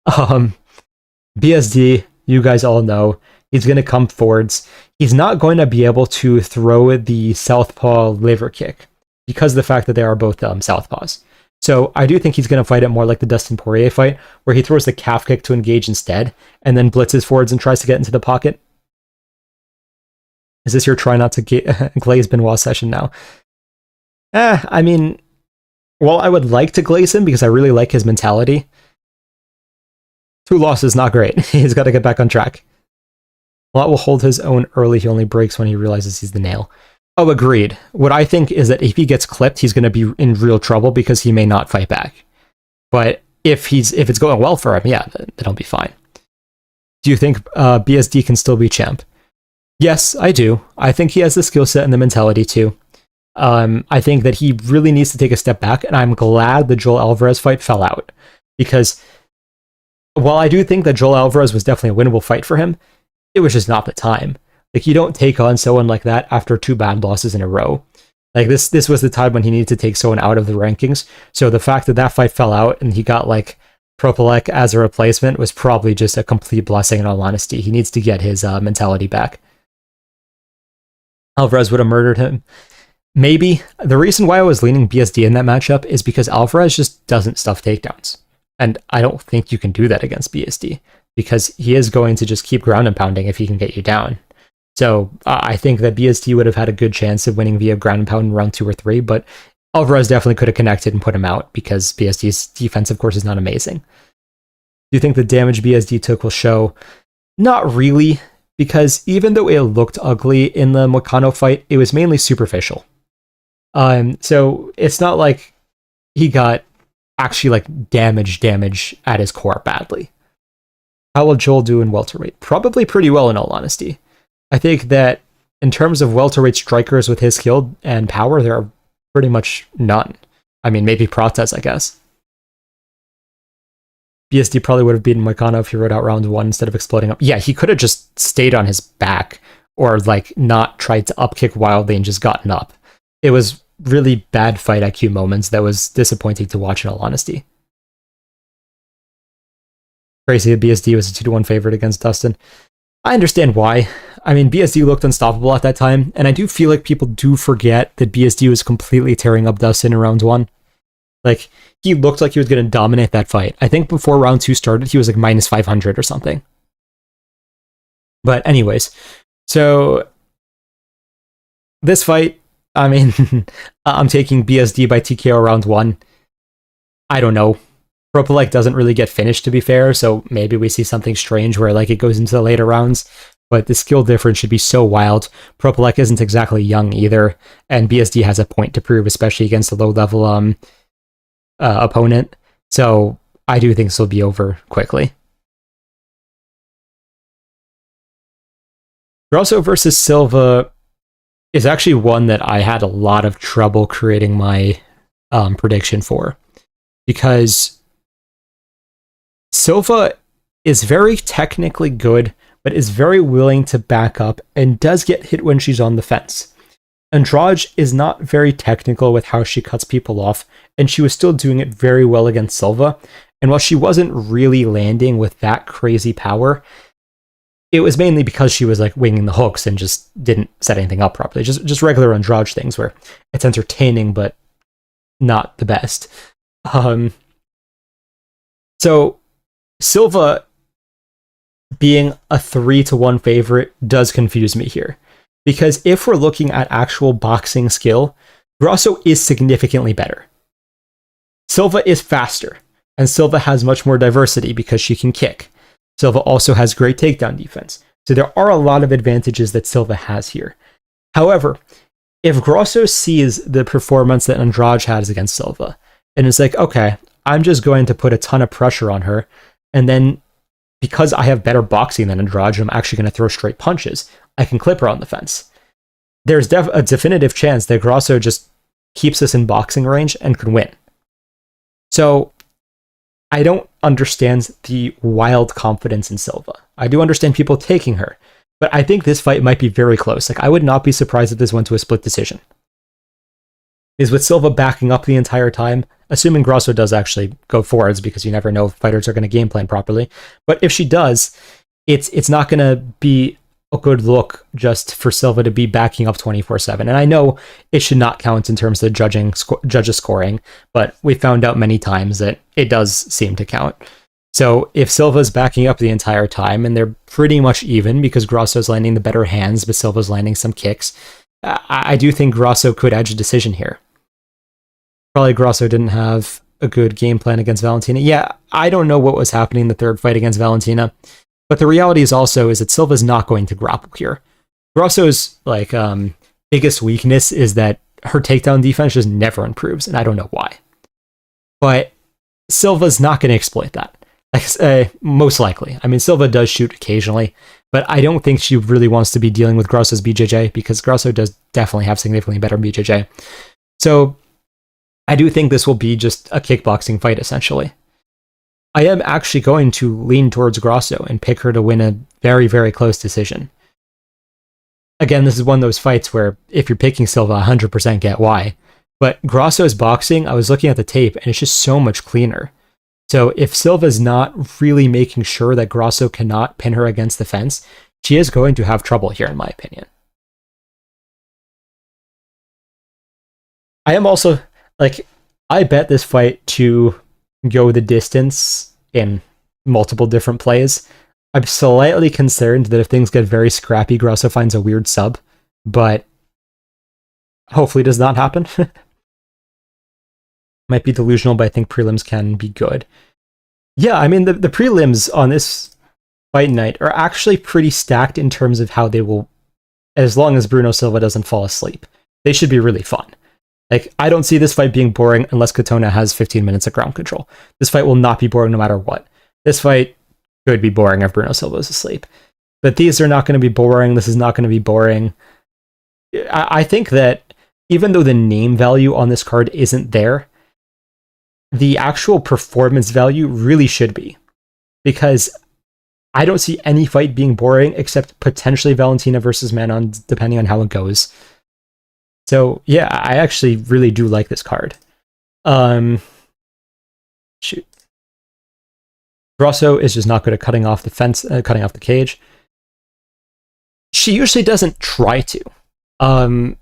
BSD, you guys all know, he's going to come forwards. He's not going to be able to throw the southpaw liver kick because of the fact that they are both southpaws. So I do think he's going to fight it more like the Dustin Poirier fight, where he throws the calf kick to engage instead, and then blitzes forwards and tries to get into the pocket. Is this your try not to glaze Benoit session now? I mean, well, I would like to glaze him because I really like his mentality. 2 losses, not great. He's got to get back on track. Malott will hold his own early. He only breaks when he realizes he's the nail. Oh, agreed. What I think is that if he gets clipped, he's going to be in real trouble because he may not fight back. But if it's going well for him, yeah, then he'll be fine. Do you think BSD can still be champ? Yes, I do. I think he has the skill set and the mentality too. I think that he really needs to take a step back, and I'm glad the Joel Alvarez fight fell out. Because while I do think that Joel Alvarez was definitely a winnable fight for him, it was just not the time. Like, you don't take on someone like that after 2 bad losses in a row. Like, this was the time when he needed to take someone out of the rankings. So the fact that that fight fell out and he got, like, Prepolec as a replacement was probably just a complete blessing, in all honesty. He needs to get his mentality back. Alvarez would have murdered him. Maybe. The reason why I was leaning BSD in that matchup is because Alvarez just doesn't stuff takedowns. And I don't think you can do that against BSD, because he is going to just keep ground and pounding if he can get you down. So I think that BSD would have had a good chance of winning via ground and pound in round 2 or 3, but Alvarez definitely could have connected and put him out, because BSD's defense, of course, is not amazing. Do you think the damage BSD took will show? Not really, because even though it looked ugly in the Moicano fight, it was mainly superficial. So it's not like he got actually like damage at his core badly. How will Joel do in welterweight? Probably pretty well, in all honesty. I think that in terms of welterweight strikers with his skill and power, there are pretty much none. I mean, maybe Prates, I guess. BSD probably would have beaten Moicano if he rode out round 1 instead of exploding up. Yeah, he could have just stayed on his back or like not tried to upkick wildly and just gotten up. It was really bad fight IQ moments that was disappointing to watch in all honesty. Crazy that BSD was a 2-1 favorite against Dustin. I understand why. I mean, BSD looked unstoppable at that time, and I do feel like people do forget that BSD was completely tearing up Dustin in round 1. Like, he looked like he was going to dominate that fight. I think before round 2 started, he was like minus 500 or something. But anyways, so this fight, I mean, I'm taking BSD by TKO round 1. I don't know. Prepolec doesn't really get finished, to be fair, so maybe we see something strange where like it goes into the later rounds, but the skill difference should be so wild. Prepolec isn't exactly young either, and BSD has a point to prove, especially against a low-level opponent, so I do think this will be over quickly. Grasso versus Silva is actually one that I had a lot of trouble creating my prediction for, because Silva is very technically good, but is very willing to back up and does get hit when she's on the fence. Andrade is not very technical with how she cuts people off, and she was still doing it very well against Silva. And while she wasn't really landing with that crazy power, it was mainly because she was like winging the hooks and just didn't set anything up properly. Just regular Andrade things where it's entertaining, but not the best. So Silva being a 3-1 favorite does confuse me here. Because if we're looking at actual boxing skill, Grasso is significantly better. Silva is faster, and Silva has much more diversity because she can kick. Silva also has great takedown defense. So there are a lot of advantages that Silva has here. However, if Grasso sees the performance that Andrade has against Silva, and is like, okay, I'm just going to put a ton of pressure on her, and then because I have better boxing than Andrade, I'm actually going to throw straight punches, I can clip her on the fence. There's a definitive chance that Grasso just keeps us in boxing range and can win. So I don't understand the wild confidence in Silva. I do understand people taking her, but I think this fight might be very close. Like, I would not be surprised if this went to a split decision. Is with Silva backing up the entire time, assuming Grasso does actually go forwards, because you never know if fighters are going to game plan properly. But if she does, it's not going to be a good look just for Silva to be backing up 24/7. And I know it should not count in terms of judges scoring, but we found out many times that it does seem to count. So if Silva's backing up the entire time, and they're pretty much even because Grasso's landing the better hands, but Silva's landing some kicks, I do think Grasso could edge a decision here. Probably Grasso didn't have a good game plan against Valentina. Yeah, I don't know what was happening in the third fight against Valentina, but the reality is also is that Silva's not going to grapple here. Grasso's like biggest weakness is that her takedown defense just never improves, and I don't know why. But Silva's not going to exploit that. Most likely. I mean, Silva does shoot occasionally, but I don't think she really wants to be dealing with Grasso's BJJ, because Grasso does definitely have significantly better BJJ. So I do think this will be just a kickboxing fight, essentially. I am actually going to lean towards Grasso and pick her to win a very, very close decision. Again, this is one of those fights where if you're picking Silva, 100% get why. But Grasso's boxing, I was looking at the tape, and it's just so much cleaner. So if Silva's not really making sure that Grasso cannot pin her against the fence, she is going to have trouble here, in my opinion. I am also, I bet this fight to go the distance in multiple different plays. I'm slightly concerned that if things get very scrappy, Grasso finds a weird sub, but hopefully does not happen. Might be delusional, but I think prelims can be good. Yeah, I mean, the prelims on this fight night are actually pretty stacked in terms of how they will, as long as Bruno Silva doesn't fall asleep, they should be really fun. I don't see this fight being boring unless Katona has 15 minutes of ground control. This fight will not be boring no matter what. This fight could be boring if Bruno Silva is asleep. But these are not going to be boring. This is not going to be boring. I think that even though the name value on this card isn't there, the actual performance value really should be. Because I don't see any fight being boring except potentially Valentina versus Manon, depending on how it goes. So yeah, I actually really do like this card. Shoot. Grasso is just not good at cutting off the fence, cutting off the cage. She usually doesn't try to.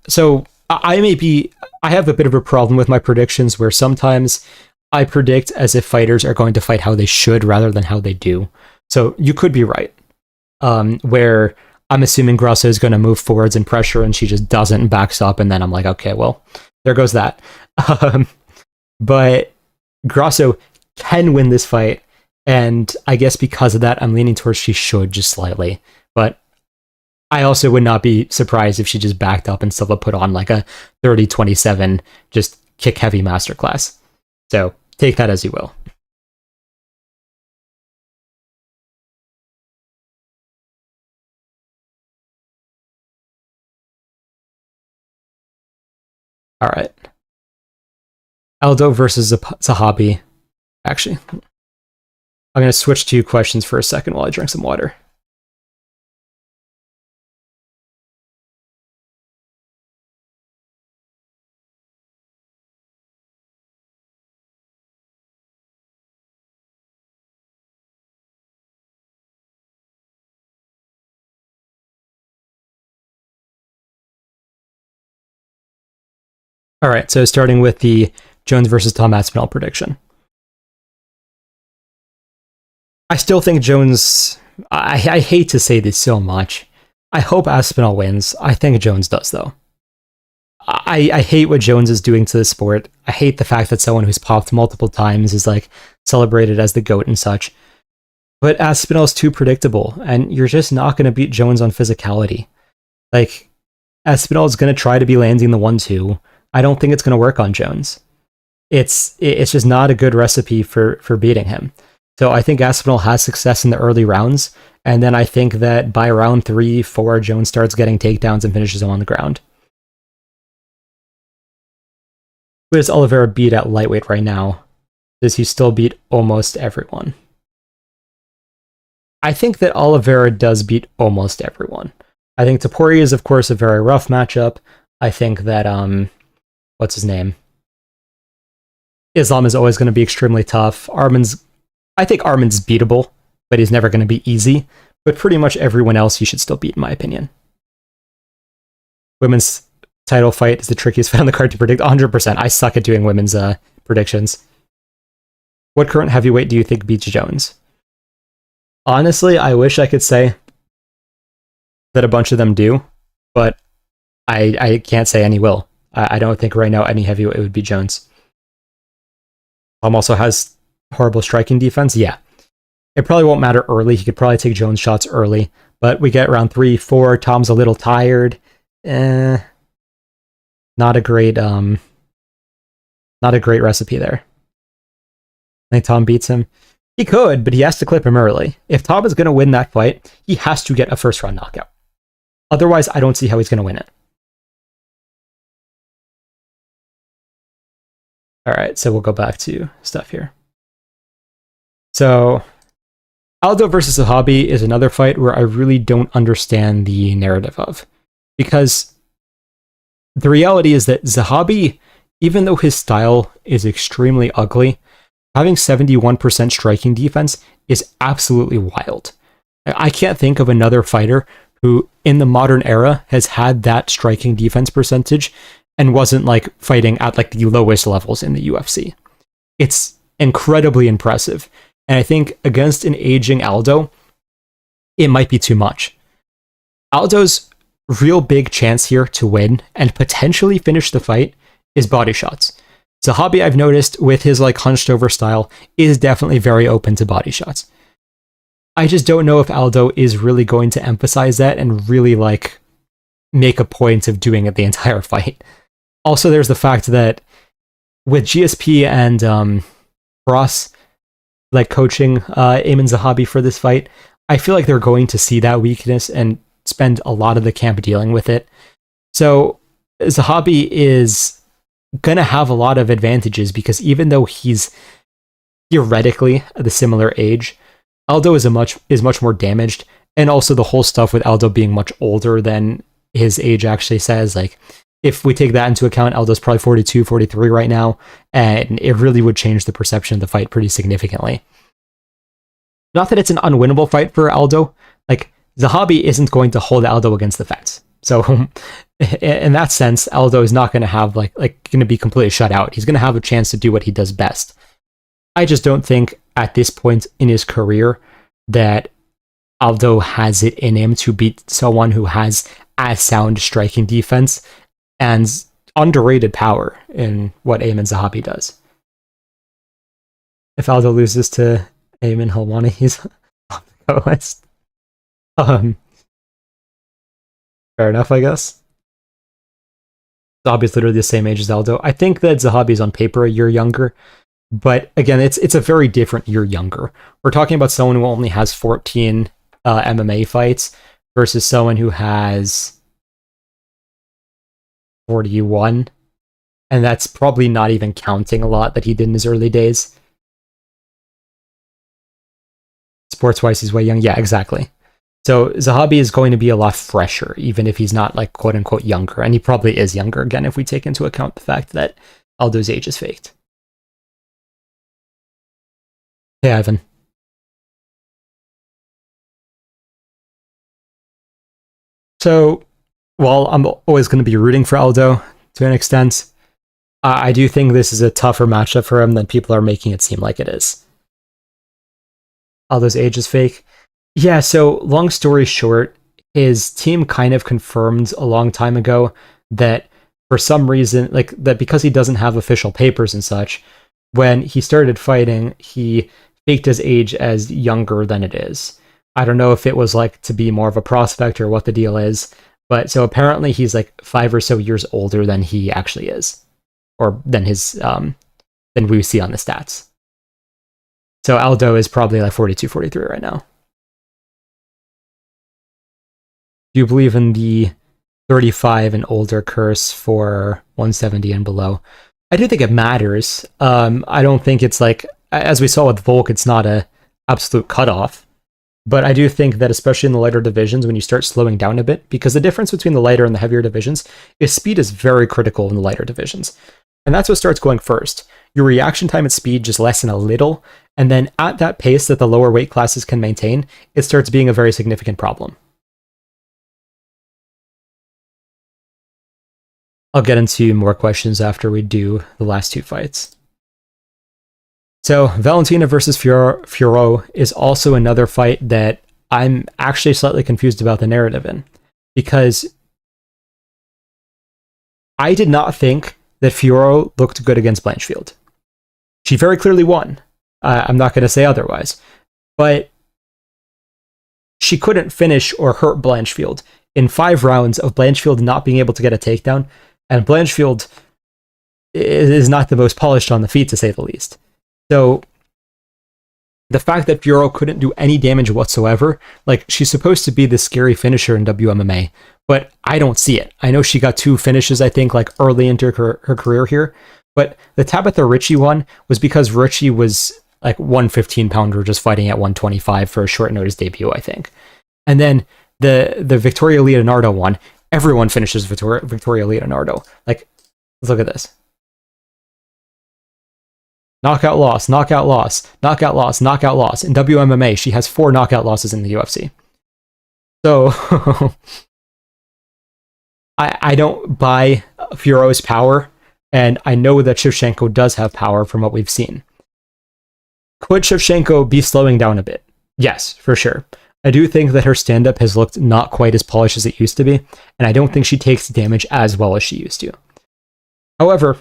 So I have a bit of a problem with my predictions where sometimes I predict as if fighters are going to fight how they should rather than how they do. So you could be right. Where I'm assuming Grasso is going to move forwards and pressure and she just doesn't and backs up, and then I'm like, okay, well, there goes that. But Grasso can win this fight, and I guess because of that, I'm leaning towards she should just slightly. But I also would not be surprised if she just backed up and Silva put on like a 30-27, just kick heavy masterclass. So take that as you will. All right. Aldo versus Zahabi. Actually, I'm going to switch to questions for a second while I drink some water. All right, so starting with the Jones versus Tom Aspinall prediction. I still think Jones... I hate to say this so much. I hope Aspinall wins. I think Jones does, though. I hate what Jones is doing to the sport. I hate the fact that someone who's popped multiple times is, like, celebrated as the GOAT and such. But Aspinall's too predictable, and you're just not going to beat Jones on physicality. Like, Aspinall's going to try to be landing the 1-2. I don't think it's going to work on Jones. It's just not a good recipe for beating him. So I think Aspinall has success in the early rounds, and then I think that by round 3-4, Jones starts getting takedowns and finishes him on the ground. Who does Oliveira beat at lightweight right now? Does he still beat almost everyone? I think that Oliveira does beat almost everyone. I think Topuria is, of course, a very rough matchup. I think that, what's his name? Islam is always going to be extremely tough. I think Arman's beatable, but he's never going to be easy. But pretty much everyone else he should still beat, in my opinion. Women's title fight is the trickiest fight on the card to predict. 100%. I suck at doing women's predictions. What current heavyweight do you think beats Jones? Honestly, I wish I could say that a bunch of them do, but I can't say any will. I don't think right now any heavyweight would be Jones. Also has horrible striking defense. Yeah. It probably won't matter early. He could probably take Jones shots early, but we get round 3-4. Tom's a little tired. Not a great recipe there. I think Tom beats him. He could, but he has to clip him early. If Tom is going to win that fight, he has to get a first round knockout. Otherwise, I don't see how he's going to win it. All right, so we'll go back to stuff here. So, Aldo versus Zahabi is another fight where I really don't understand the narrative of. Because the reality is that Zahabi, even though his style is extremely ugly, having 71% striking defense is absolutely wild. I can't think of another fighter who, in the modern era, has had that striking defense percentage and wasn't like fighting at like the lowest levels in the UFC. It's incredibly impressive. And I think against an aging Aldo, it might be too much. Aldo's real big chance here to win and potentially finish the fight is body shots. Zahabi, I've noticed, with his like hunched over style, is definitely very open to body shots. I just don't know if Aldo is really going to emphasize that and really like make a point of doing it the entire fight. Also, there's the fact that with GSP and Ross like coaching Ayman Zahabi for this fight, I feel like they're going to see that weakness and spend a lot of the camp dealing with it. So Zahabi is going to have a lot of advantages because even though he's theoretically the similar age, Aldo is much more damaged, and also the whole stuff with Aldo being much older than his age actually says, like, if we take that into account, Aldo's probably 42, 43 right now, and it really would change the perception of the fight pretty significantly. Not that it's an unwinnable fight for Aldo. Like, Zahabi isn't going to hold Aldo against the fence. So, in that sense, Aldo is not going to have, like going to be completely shut out. He's going to have a chance to do what he does best. I just don't think, at this point in his career, that Aldo has it in him to beat someone who has as sound striking defense and underrated power in what Ayman Zahabi does. If Aldo loses to Ayman Helwani, he's on the list. Fair enough, I guess. Zahabi's literally the same age as Aldo. I think that Zahabi's on paper a year younger, but again, it's a very different year younger. We're talking about someone who only has 14 MMA fights versus someone who has 41, and that's probably not even counting a lot that he did in his early days. Sports-wise, he's way young. Yeah, exactly. So Zahabi is going to be a lot fresher, even if he's not, like, quote-unquote younger, and he probably is younger, again, if we take into account the fact that Aldo's age is faked. Hey, Ivan. So, while I'm always going to be rooting for Aldo to an extent, I do think this is a tougher matchup for him than people are making it seem like it is. Aldo's age is fake. Yeah, so long story short, his team kind of confirmed a long time ago that for some reason, like, that because he doesn't have official papers and such, when he started fighting, he faked his age as younger than it is. I don't know if it was, like, to be more of a prospect or what the deal is, but so apparently he's, like, 5 or so years older than he actually is, or than his than we see on the stats. So Aldo is probably like 42, 43 right now. Do you believe in the 35 and older curse for 170 and below? I do think it matters. I don't think it's like, as we saw with Volk, it's not a absolute cutoff. But I do think that especially in the lighter divisions, when you start slowing down a bit, because the difference between the lighter and the heavier divisions is speed is very critical in the lighter divisions. And that's what starts going first. Your reaction time at speed just lessen a little, and then at that pace that the lower weight classes can maintain, it starts being a very significant problem. I'll get into more questions after we do the last two fights. So, Valentina versus Fiorot is also another fight that I'm actually slightly confused about the narrative in, because I did not think that Fiorot looked good against Blanchfield. She very clearly won. I'm not going to say otherwise. But she couldn't finish or hurt Blanchfield in 5 rounds of Blanchfield not being able to get a takedown, and Blanchfield is not the most polished on the feet, to say the least. So, the fact that Fiorot couldn't do any damage whatsoever, like, she's supposed to be the scary finisher in WMMA, but I don't see it. I know she got 2 finishes, I think, like, early into her career here, but the Tabitha Ritchie one was because Ritchie was, like, 115-pounder just fighting at 125 for a short notice debut, I think. And then the Victoria Leonardo one, everyone finishes Victoria Leonardo. Like, let's look at this. Knockout loss, knockout loss, knockout loss, knockout loss. In WMMA, she has 4 knockout losses in the UFC. So, I don't buy Fiorot's power, and I know that Shevchenko does have power from what we've seen. Could Shevchenko be slowing down a bit? Yes, for sure. I do think that her stand-up has looked not quite as polished as it used to be, and I don't think she takes damage as well as she used to. However,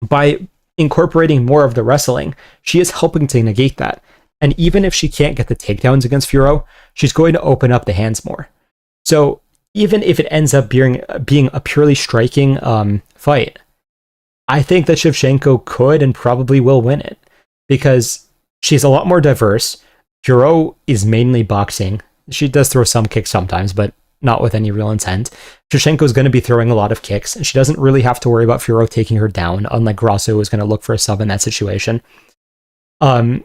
by incorporating more of the wrestling, she is helping to negate that. And even if she can't get the takedowns against Fiorot, she's going to open up the hands more. So even if it ends up being a purely striking fight, I think that Shevchenko could and probably will win it, because she's a lot more diverse. Fiorot is mainly boxing. She does throw some kicks sometimes, but not with any real intent. Shevchenko's going to be throwing a lot of kicks, and she doesn't really have to worry about Fiorot taking her down, unlike Grasso is going to look for a sub in that situation. So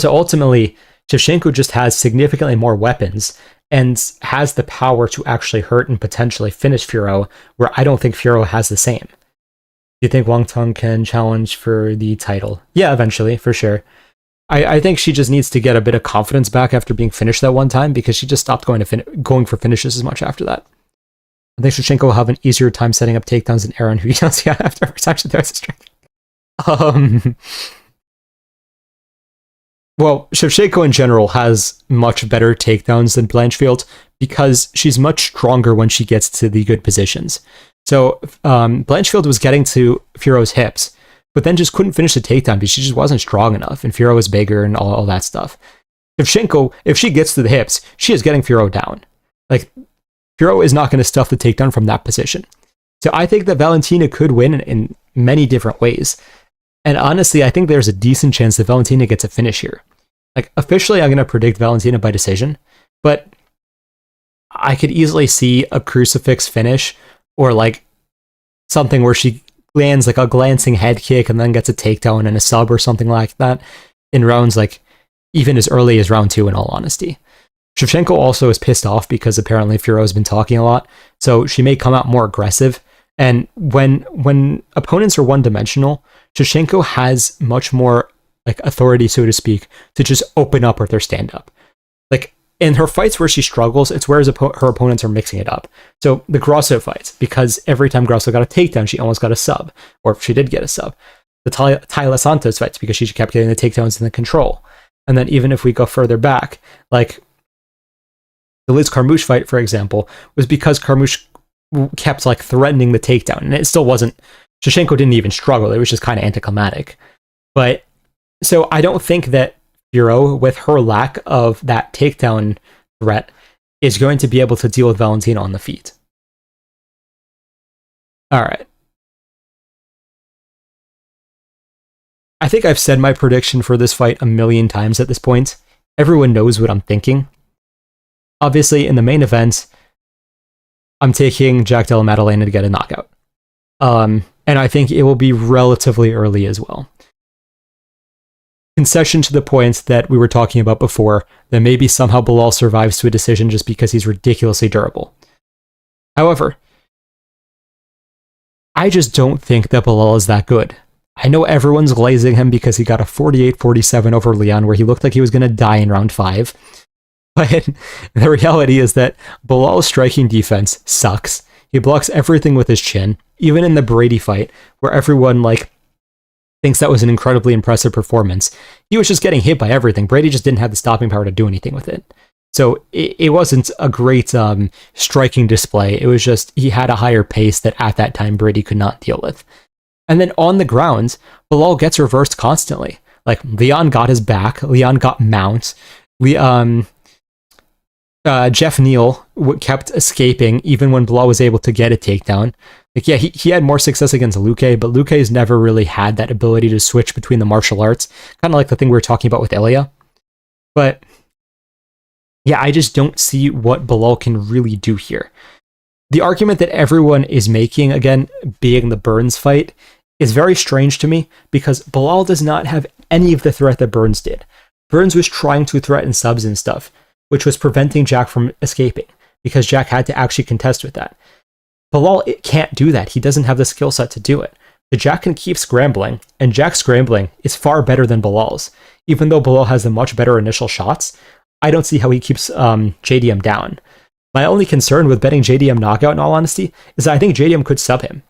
ultimately, Shevchenko just has significantly more weapons and has the power to actually hurt and potentially finish Fiorot, where I don't think Fiorot has the same. Do you think Wang Tong can challenge for the title? Yeah, eventually, for sure. I think she just needs to get a bit of confidence back after being finished that one time, because she just stopped going for finishes as much after that. I think Shevchenko will have an easier time setting up takedowns than Aaron, who yells after every time she throws a strike. Well, Shevchenko in general has much better takedowns than Blanchfield because she's much stronger when she gets to the good positions. So Blanchfield was getting to Fiorot's hips, but then just couldn't finish the takedown because she just wasn't strong enough, and Fiorot was bigger and all that stuff. Shevchenko, if she gets to the hips, she is getting Fiorot down. Like, Fiorot is not going to stuff the takedown from that position. So I think that Valentina could win in many different ways. And honestly, I think there's a decent chance that Valentina gets a finish here. Like, officially, I'm going to predict Valentina by decision, but I could easily see a crucifix finish, or like something where she lands like a glancing head kick and then gets a takedown and a sub or something like that in rounds like even as early as round 2, in all honesty. Shevchenko also is pissed off because apparently Fiorot has been talking a lot, so she may come out more aggressive. And when opponents are one-dimensional, Shevchenko has much more like authority, so to speak, to just open up with their stand-up. Like, in her fights where she struggles, it's where her opponents are mixing it up. So the Grasso fights, because every time Grasso got a takedown, she almost got a sub, or she did get a sub. The Tyla Santos fights, because she kept getting the takedowns and the control. And then even if we go further back, like the Liz Carmouche fight, for example, was because Carmouche kept like threatening the takedown, and it still wasn't. Shevchenko didn't even struggle; it was just kind of anticlimactic. But so I don't think that Fiorot, with her lack of that takedown threat, is going to be able to deal with Valentina on the feet. All right. I think I've said my prediction for this fight a million times at this point. Everyone knows what I'm thinking. Obviously, in the main event, I'm taking Jack Della Maddalena to get a knockout. And I think it will be relatively early as well. Concession to the point that we were talking about before, that maybe somehow Belal survives to a decision just because he's ridiculously durable. However, I just don't think that Belal is that good. I know everyone's glazing him because he got a 48-47 over Leon, where he looked like he was going to die in round 5. But the reality is that Belal's striking defense sucks. He blocks everything with his chin, even in the Brady fight, where everyone thinks that was an incredibly impressive performance. He was just getting hit by everything. Brady just didn't have the stopping power to do anything with it. So it wasn't a great striking display. It was just he had a higher pace that at that time Brady could not deal with. And then on the ground, Belal gets reversed constantly. Like, Leon got his back, Leon got mount, Jeff Neal kept escaping even when Belal was able to get a takedown. Like, yeah, he had more success against Luque, but Luque's never really had that ability to switch between the martial arts, kind of like the thing we were talking about with Ilia. But yeah, I just don't see what Belal can really do here. The argument that everyone is making, again, being the Burns fight, is very strange to me, because Belal does not have any of the threat that Burns did. Burns was trying to threaten subs and stuff, which was preventing Jack from escaping, because Jack had to actually contest with that. Belal can't do that. He doesn't have the skill set to do it. But Jack can keep scrambling, and Jack's scrambling is far better than Belal's. Even though Belal has the much better initial shots, I don't see how he keeps JDM down. My only concern with betting JDM knockout, in all honesty, is that I think JDM could sub him.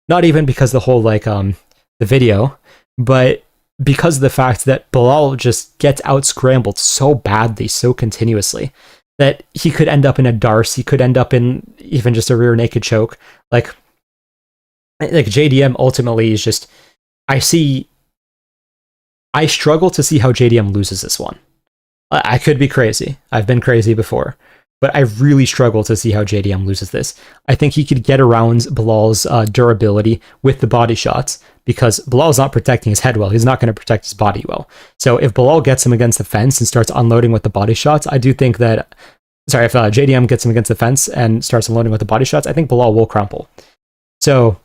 Not even because the whole, the video, but because of the fact that Belal just gets out-scrambled so badly, so continuously, that he could end up in a Darce, he could end up in even just a rear naked choke. Like JDM ultimately is just, I struggle to see how JDM loses this one. I could be crazy. I've been crazy before. But I really struggle to see how JDM loses this. I think he could get around Belal's durability with the body shots, because Belal's not protecting his head well. He's not going to protect his body well. So if Belal gets him against the fence and starts unloading with the body shots, I do think that sorry, if JDM gets him against the fence and starts unloading with the body shots, I think Belal will crumple. So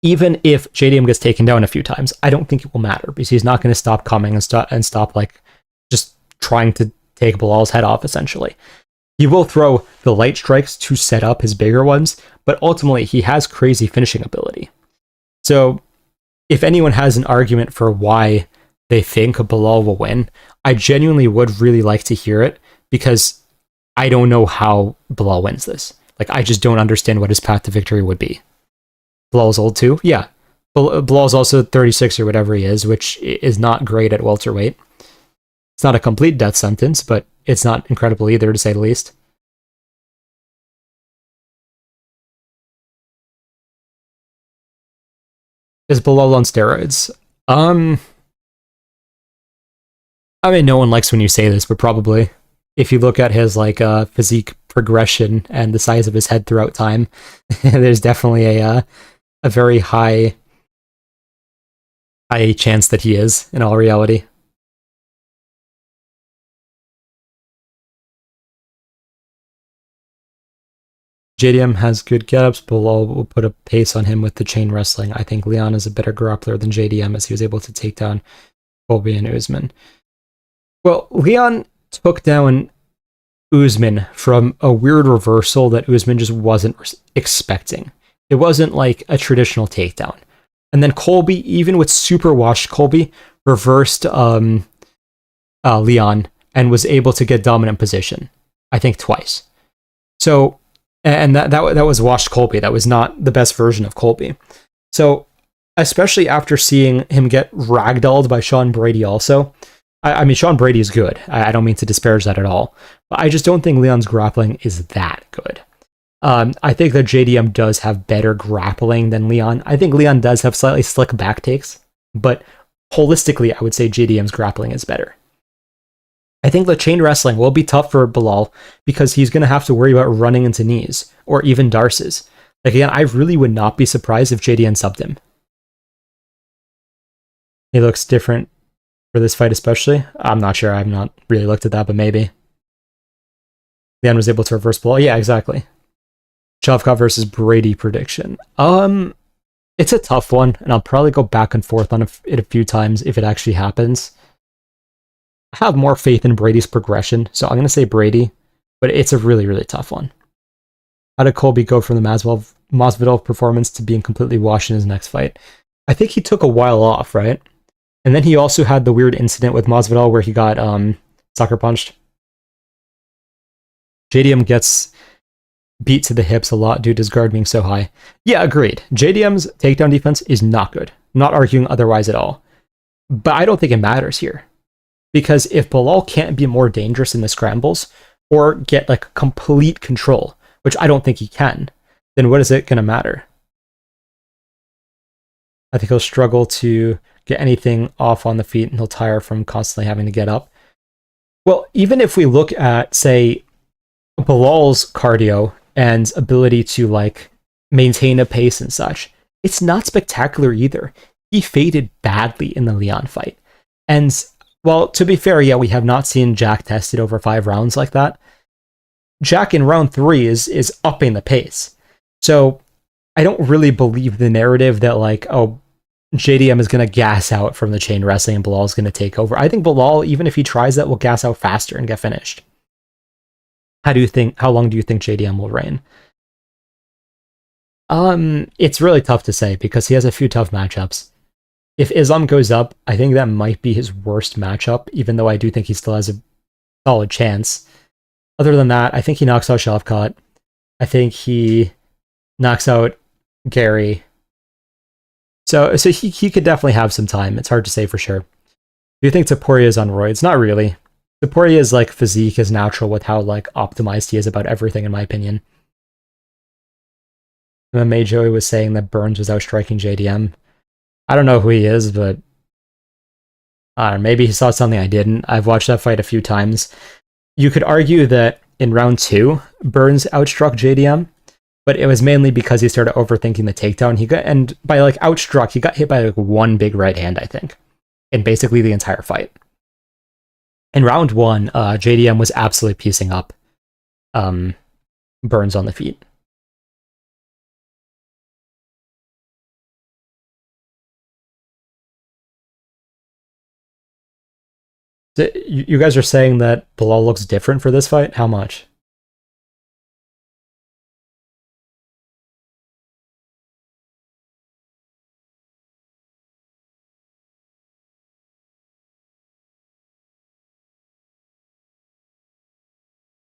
even if JDM gets taken down a few times, I don't think it will matter because he's not going to stop coming and stop like just trying to take Belal's head off, essentially. He will throw the light strikes to set up his bigger ones, but ultimately he has crazy finishing ability. So if anyone has an argument for why they think Belal will win, I genuinely would really like to hear it, because I don't know how Belal wins this. Like, I just don't understand what his path to victory would be. Belal's old too? Yeah. Belal's also 36 or whatever he is, which is not great at welterweight. It's not a complete death sentence, but it's not incredible either, to say the least. Is Belal on steroids? I mean, no one likes when you say this, but probably. If you look at his like physique progression and the size of his head throughout time, there's definitely a very high chance that he is, in all reality. JDM has good get-ups, Belal will put a pace on him with the chain wrestling. I think Leon is a better grappler than JDM, as he was able to take down Colby and Usman. Well, Leon took down Usman from a weird reversal that Usman just wasn't expecting. It wasn't like a traditional takedown. And then Colby, even with super washed Colby, reversed Leon and was able to get dominant position, I think twice. So, and that was washed Colby. That was not the best version of Colby. So, especially after seeing him get ragdolled by Sean Brady also, I mean, Sean Brady is good. I don't mean to disparage that at all. But I just don't think Leon's grappling is that good. I think that JDM does have better grappling than Leon. I think Leon does have slightly slick back takes, but holistically, I would say JDM's grappling is better. I think the chain wrestling will be tough for Belal because he's going to have to worry about running into knees or even darces. Like, again, I really would not be surprised if JDM subbed him. He looks different for this fight especially. I'm not sure. I've not really looked at that, but maybe. Leon was able to reverse Belal. Yeah, exactly. Shavkat versus Brady prediction. It's a tough one, and I'll probably go back and forth on it a few times if it actually happens. I have more faith in Brady's progression, so I'm going to say Brady, but it's a really, really tough one. How did Colby go from the Masvidal performance to being completely washed in his next fight? I think he took a while off, right? And then he also had the weird incident with Masvidal where he got sucker punched. JDM gets beat to the hips a lot due to his guard being so high. Yeah, agreed. JDM's takedown defense is not good. Not arguing otherwise at all. But I don't think it matters here. Because if Belal can't be more dangerous in the scrambles, or get like complete control, which I don't think he can, then what is it going to matter? I think he'll struggle to get anything off on the feet, and he'll tire from constantly having to get up. Well, even if we look at, say, Belal's cardio and ability to like maintain a pace and such, it's not spectacular either. He faded badly in the Leon fight. And well, to be fair, yeah, we have not seen Jack tested over 5 rounds like that. Jack in round 3 is upping the pace. So I don't really believe the narrative that like, oh, JDM is going to gas out from the chain wrestling and Belal is going to take over. I think Belal, even if he tries that, will gas out faster and get finished. How long do you think JDM will reign? It's really tough to say because he has a few tough matchups. If Islam goes up, I think that might be his worst matchup, even though I do think he still has a solid chance. Other than that, I think he knocks out Shavkat. I think he knocks out Gary. So he could definitely have some time. It's hard to say for sure. Do you think Topuria is on roids? Not really. Topuria's like physique is natural with how like optimized he is about everything, in my opinion. MMA Joey was saying that Burns was outstriking JDM. I don't know who he is, but maybe he saw something I didn't. I've watched that fight a few times. You could argue that in round 2, Burns outstruck JDM, but it was mainly because he started overthinking the takedown. And by like outstruck, he got hit by like one big right hand, I think, in basically the entire fight. In round 1, JDM was absolutely piecing up. burns on the feet. So you guys are saying that Belal looks different for this fight? How much?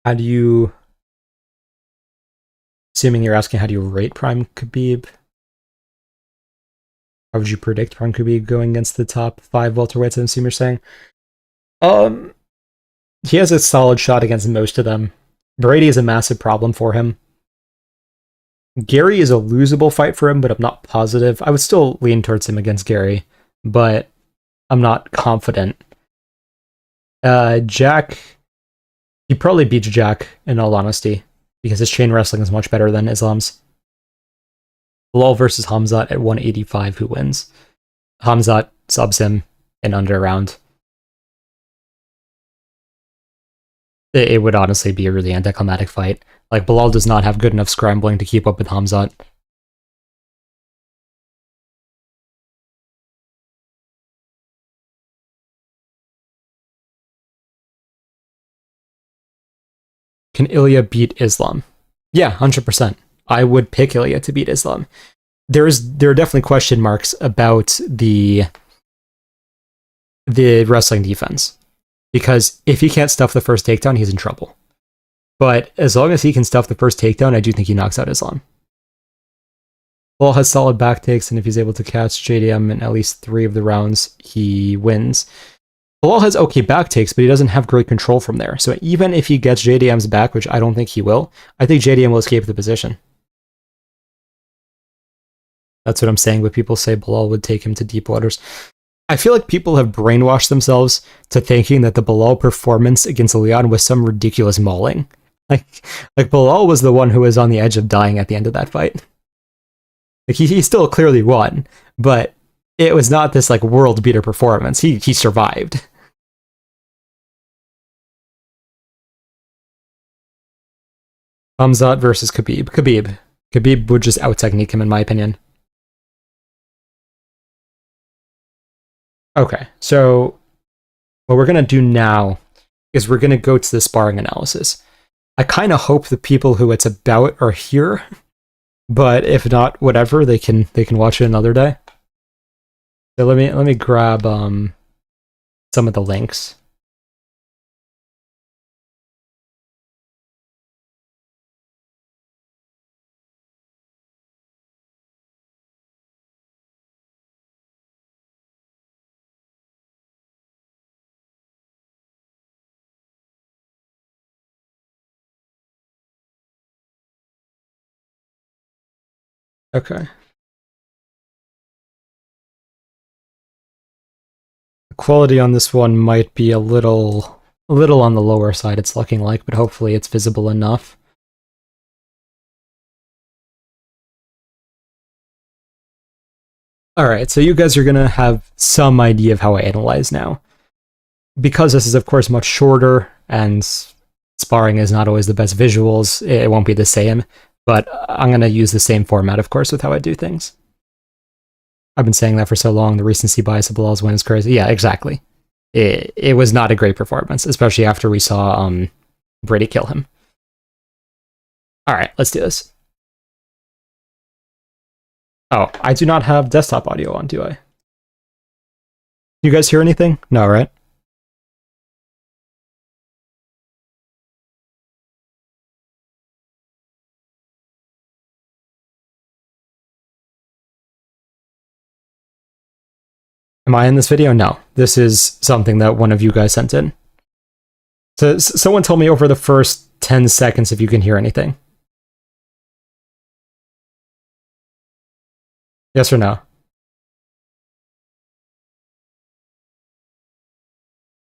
How do you... Assuming you're asking how do you rate Prime Khabib? How would you predict Prime Khabib going against the top 5 welterweights, I assume you're saying? He has a solid shot against most of them. Brady is a massive problem for him. Gary is a losable fight for him, but I'm not positive. I would still lean towards him against Gary, but I'm not confident. Jack... He probably beats Jack, in all honesty, because his chain wrestling is much better than Islam's. Belal versus Khamzat at 185, who wins? Khamzat subs him in under a round. It would honestly be a really anticlimactic fight. Like, Belal does not have good enough scrambling to keep up with Khamzat. Can Ilia beat Islam? Yeah, 100%. I would pick Ilia to beat Islam. There are definitely question marks about the wrestling defense. Because if he can't stuff the first takedown, he's in trouble. But as long as he can stuff the first takedown, I do think he knocks out Islam. Belal has solid back takes, and if he's able to catch JDM in at least 3 of the rounds, he wins. Belal has okay back takes, but he doesn't have great control from there. So even if he gets JDM's back, which I don't think he will, I think JDM will escape the position. That's what I'm saying, but people say Belal would take him to deep waters. I feel like people have brainwashed themselves to thinking that the Belal performance against Leon was some ridiculous mauling. Like Belal was the one who was on the edge of dying at the end of that fight. Like he still clearly won, but it was not this like world beater performance. He survived. Khamzat versus Khabib. Khabib would just out-technique him, in my opinion. Okay, so what we're going to do now is we're going to go to the sparring analysis. I kind of hope the people who it's about are here, but if not, whatever, they can watch it another day. So let me grab some of the links. Okay. The quality on this one might be a little on the lower side, it's looking like, but hopefully it's visible enough. Alright, so you guys are going to have some idea of how I analyze now. Because this is, of course, much shorter, and sparring is not always the best visuals, it won't be the same, but I'm going to use the same format, of course, with how I do things. I've been saying that for so long, the recency bias of Belal's win is crazy. Yeah, exactly. It was not a great performance, especially after we saw Brady kill him. Alright, let's do this. Oh, I do not have desktop audio on, do I? You guys hear anything? No, right? Am I in this video? No. This is something that one of you guys sent in. So someone told me over the first 10 seconds if you can hear anything. Yes or no?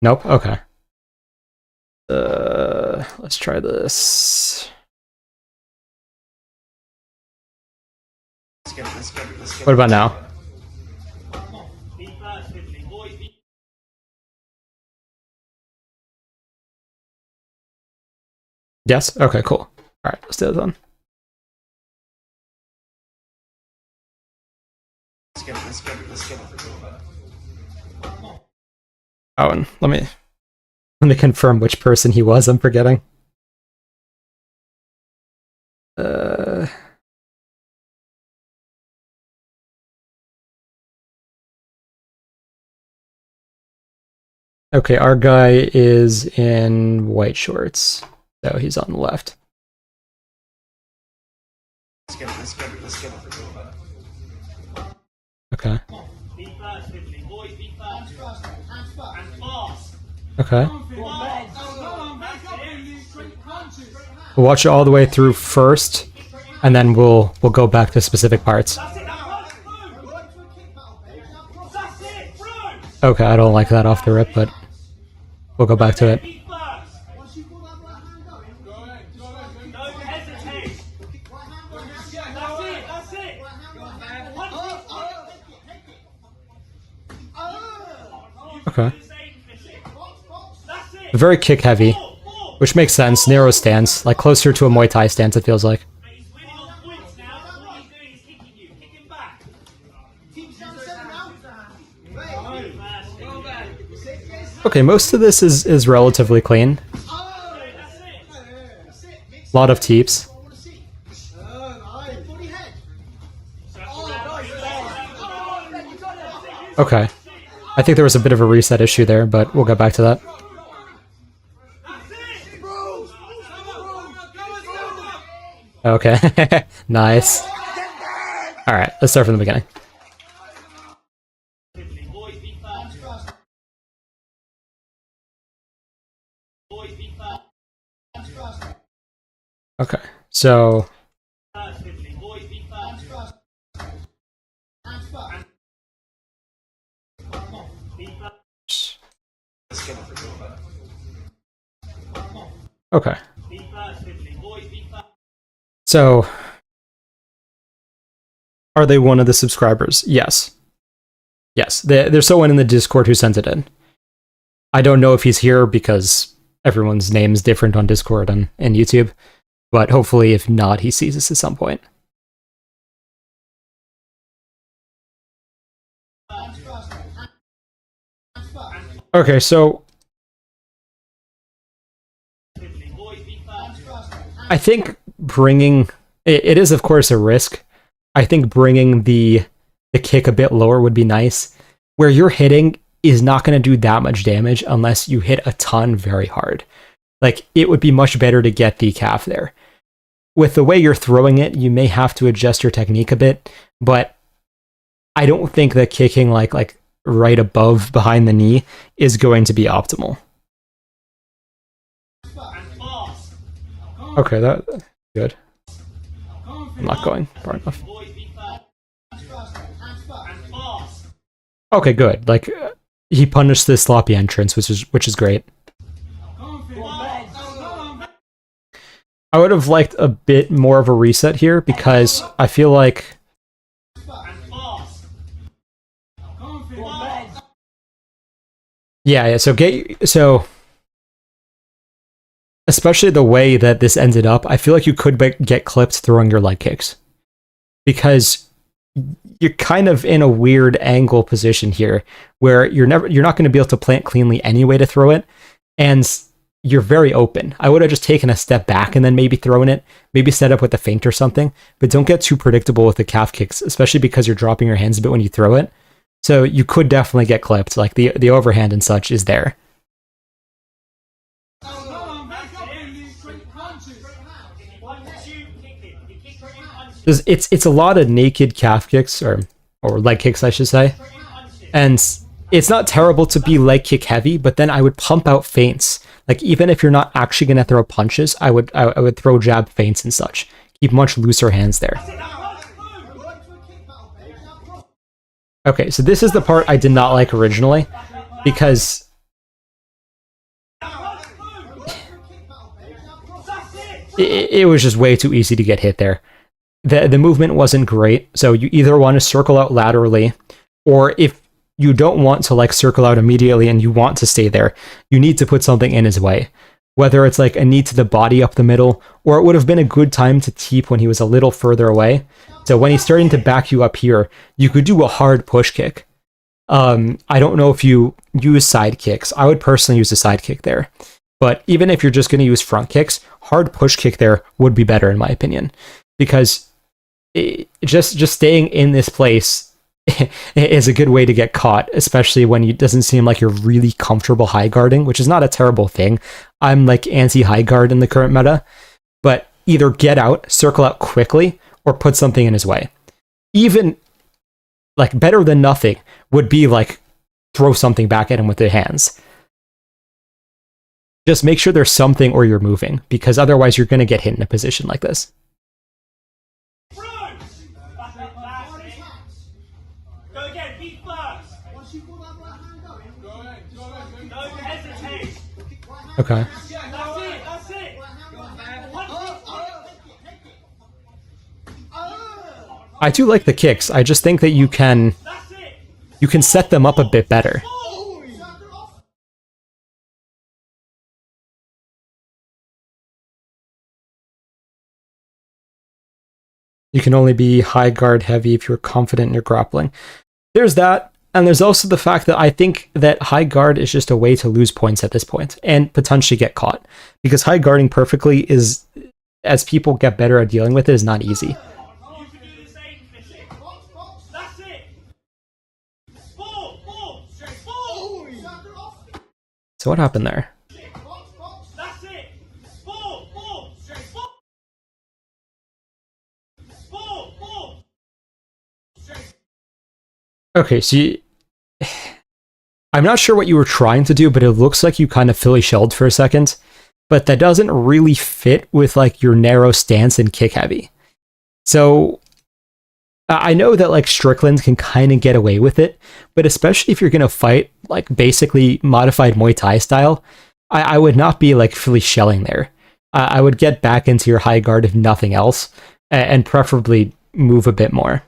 Nope? Okay. Let's try this. What about now? Yes? Okay, cool. Alright, let's do it then. Let's get it. Oh, and let me confirm which person he was, I'm forgetting. Okay, our guy is in white shorts, so he's on the left. Let's get it. Okay. Okay. We'll watch it all the way through first, and then we'll go back to specific parts. Okay, I don't like that off the rip, but we'll go back to it. Okay. Very kick heavy, which makes sense. Narrow stance, like closer to a Muay Thai stance, it feels like. Okay, most of this is relatively clean. A lot of teeps. Okay. I think there was a bit of a reset issue there, but we'll get back to that. Okay. Nice. Alright, let's start from the beginning. Okay, so... Okay. So... Are they one of the subscribers? Yes. Yes, there's someone in the Discord who sent it in. I don't know if he's here because everyone's name's different on Discord and YouTube, but hopefully if not, he sees this at some point. Okay, so... I think bringing... It is, of course, a risk. I think bringing the kick a bit lower would be nice. Where you're hitting is not going to do that much damage unless you hit a ton very hard. Like, it would be much better to get the calf there. With the way you're throwing it, you may have to adjust your technique a bit, but I don't think that kicking like right above behind the knee is going to be optimal. Okay, that's good. I'm not going far enough. Okay, good. Like, he punished this sloppy entrance, which is great. I would have liked a bit more of a reset here because I feel like yeah, so especially the way that this ended up, I feel like you could get clipped throwing your leg kicks because you're kind of in a weird angle position here where you're not going to be able to plant cleanly anyway to throw it, and you're very open. I would have just taken a step back and then maybe thrown it, maybe set up with a feint or something, but don't get too predictable with the calf kicks, especially because you're dropping your hands a bit when you throw it. So you could definitely get clipped, like the overhand and such is there. It's a lot of naked calf kicks, or leg kicks, I should say. And it's not terrible to be leg kick heavy, but then I would pump out feints. Like, even if you're not actually going to throw punches, I would throw jab feints and such. Keep much looser hands there. Okay, so this is the part I did not like originally, because it was just way too easy to get hit there. The movement wasn't great, so you either want to circle out laterally, or if you don't want to like circle out immediately and you want to stay there, you need to put something in his way. whether it's like a knee to the body up the middle, or it would have been a good time to teep when he was a little further away. So when he's starting to back you up here, you could do a hard push kick. I don't know if you use side kicks. I would personally use a side kick there. But even if you're just going to use front kicks, hard push kick there would be better in my opinion. Because just staying in this place is a good way to get caught, especially when it doesn't seem like you're really comfortable high guarding, which is not a terrible thing. I'm like anti-high guard in the current meta. But either get out, circle out quickly, or put something in his way. Even like better than nothing would be like throw something back at him with the hands. Just make sure there's something or you're moving, because otherwise you're going to get hit in a position like this. Go again, feet first. Don't hesitate. Okay. That's it. I do like the kicks. I just think that you can set them up a bit better. You can only be high guard heavy if you're confident in your grappling. There's that, and there's also the fact that I think that high guard is just a way to lose points at this point and potentially get caught. Because high guarding perfectly is, as people get better at dealing with it, is not easy. So what happened there? Okay, so I'm not sure what you were trying to do, but it looks like you kind of Philly shelled for a second. But that doesn't really fit with like your narrow stance and kick heavy. So I know that like Strickland can kind of get away with it, but especially if you're going to fight like basically modified Muay Thai style, I would not be like Philly shelling there. I would get back into your high guard if nothing else, and preferably move a bit more.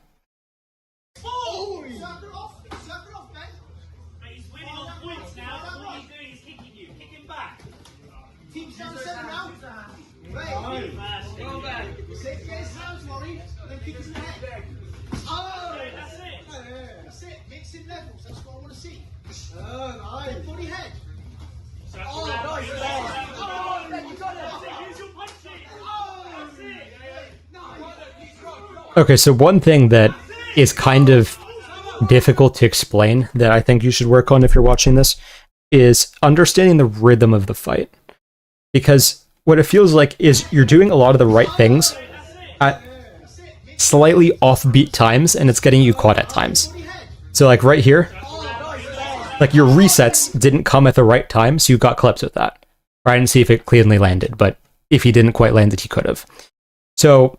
Okay, so one thing that is kind of difficult to explain that I think you should work on if you're watching this is understanding the rhythm of the fight. Because what it feels like is you're doing a lot of the right things at slightly offbeat times, and it's getting you caught at times. So like right here, like your resets didn't come at the right time, so you got clips with that. Or I didn't see if it cleanly landed, but if he didn't quite land it, he could have. So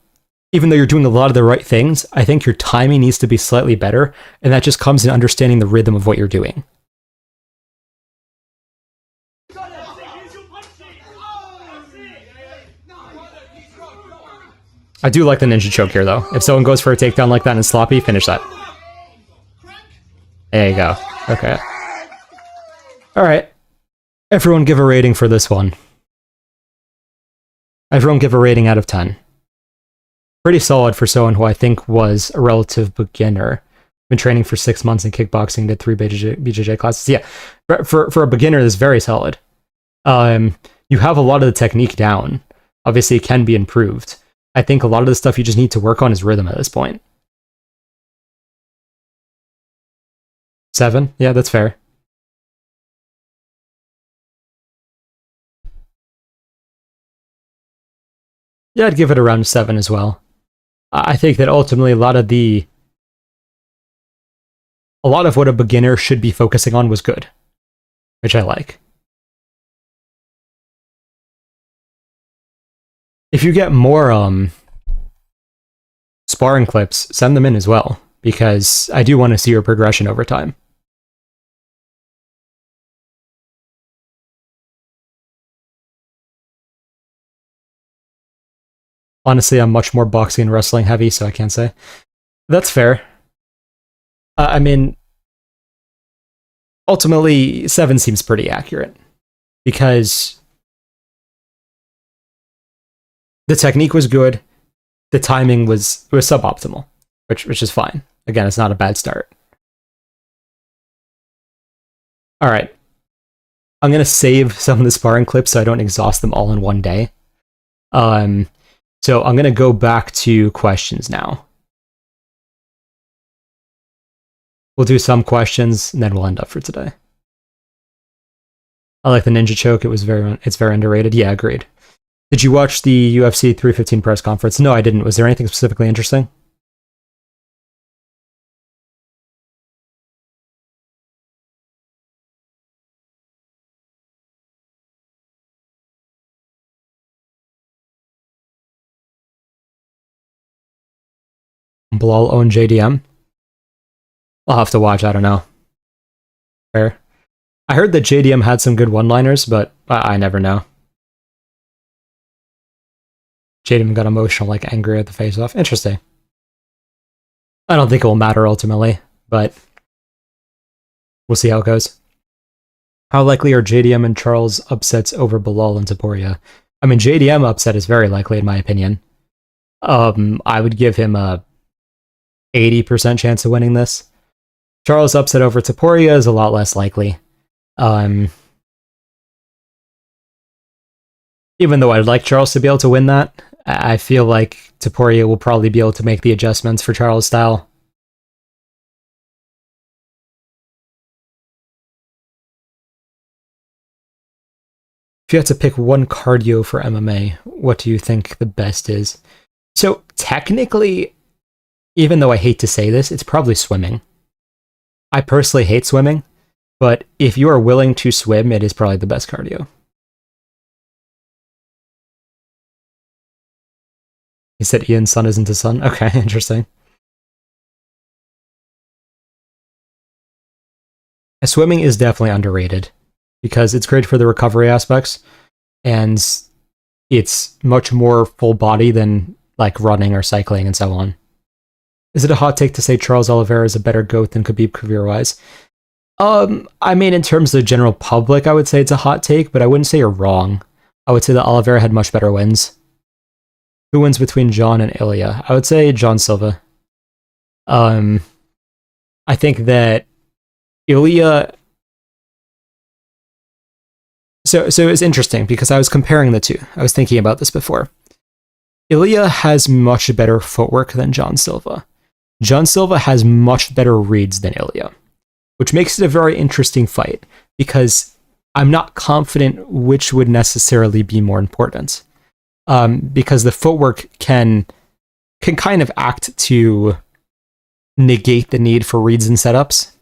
even though you're doing a lot of the right things, I think your timing needs to be slightly better, and that just comes in understanding the rhythm of what you're doing. I do like the ninja choke here, though. If someone goes for a takedown like that and sloppy, finish that. There you go. Okay. Alright. Everyone give a rating for this one. Everyone give a rating out of 10. Pretty solid for someone who I think was a relative beginner. Been training for 6 months in kickboxing, did 3 BJJ classes. Yeah, for a beginner, this is very solid. You have a lot of the technique down. Obviously, it can be improved. I think a lot of the stuff you just need to work on is rhythm at this point. 7? Yeah, that's fair. Yeah, I'd give it around 7 as well. I think that ultimately a lot of what a beginner should be focusing on was good, which I like. If you get more sparring clips, send them in as well, because I do want to see your progression over time. Honestly, I'm much more boxing and wrestling heavy, so I can't say. That's fair. I mean, ultimately, 7 seems pretty accurate, because The technique was good. The timing was suboptimal, which is fine. Again, it's not a bad start. All right. I'm going to save some of the sparring clips so I don't exhaust them all in one day. So I'm going to go back to questions now. We'll do some questions, and then we'll end up for today. I like the ninja choke. It's very underrated. Yeah, agreed. Did you watch the UFC 315 press conference? No, I didn't. Was there anything specifically interesting? Bilal own JDM? I'll have to watch, I don't know. Fair. I heard that JDM had some good one-liners, but I never know. JDM got emotional, like angry at the face-off. Interesting. I don't think it will matter ultimately, but we'll see how it goes. How likely are JDM and Charles upsets over Bilal and Topuria? I mean, JDM upset is very likely in my opinion. I would give him a 80% chance of winning this. Charles upset over Topuria is a lot less likely. Even though I'd like Charles to be able to win that, I feel like Topuria will probably be able to make the adjustments for Charles' style. If you had to pick one cardio for MMA, what do you think the best is? So technically, even though I hate to say this, it's probably swimming. I personally hate swimming, but if you are willing to swim, it is probably the best cardio. He said Ian's son isn't his son? Okay, interesting. Swimming is definitely underrated, because it's great for the recovery aspects, and it's much more full body than like running or cycling and so on. Is it a hot take to say Charles Oliveira is a better GOAT than Khabib career-wise? I mean, in terms of the general public, I would say it's a hot take, but I wouldn't say you're wrong. I would say that Oliveira had much better wins. Who wins between John and Ilia? I would say John Silva. I think that Ilia... So it's interesting, because I was comparing the two. I was thinking about this before. Ilia has much better footwork than John Silva. John Silva has much better reads than Ilia, which makes it a very interesting fight, because I'm not confident which would necessarily be more important. Because the footwork can kind of act to negate the need for reads and setups.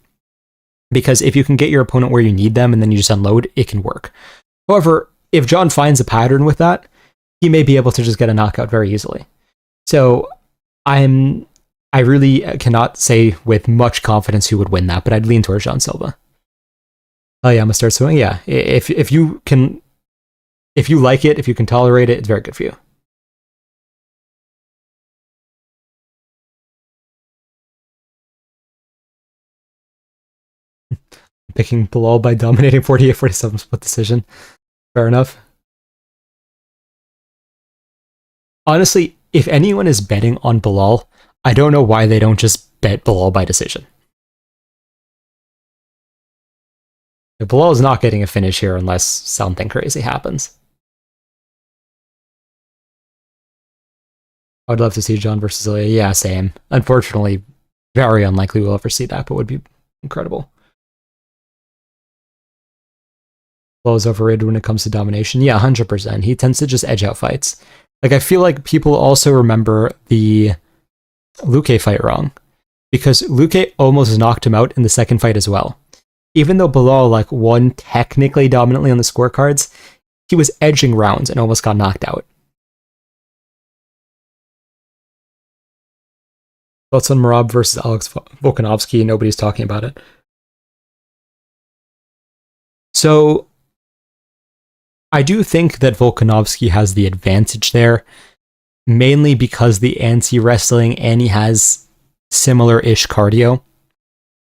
Because if you can get your opponent where you need them and then you just unload, it can work. However, if John finds a pattern with that, he may be able to just get a knockout very easily. So I really cannot say with much confidence who would win that, but I'd lean towards John Silva. Oh yeah, I'm gonna start swimming. Yeah, if you like it, if you can tolerate it, it's very good for you. Picking Bilal by dominating 48-47 split decision. Fair enough. Honestly, if anyone is betting on Bilal, I don't know why they don't just bet Bilal by decision. Bilal is not getting a finish here unless something crazy happens. I would love to see John versus Ilia. Yeah, same. Unfortunately, very unlikely we'll ever see that, but would be incredible. Bilal is overrated when it comes to domination. Yeah, 100%. He tends to just edge out fights. Like, I feel like people also remember the Luque fight wrong, because Luque almost knocked him out in the second fight as well. Even though Bilal like won technically dominantly on the scorecards, he was edging rounds and almost got knocked out. Thoughts on Merab versus Alex Volkanovski? Nobody's talking about it. So, I do think that Volkanovski has the advantage there, mainly because the anti-wrestling and he has similar-ish cardio.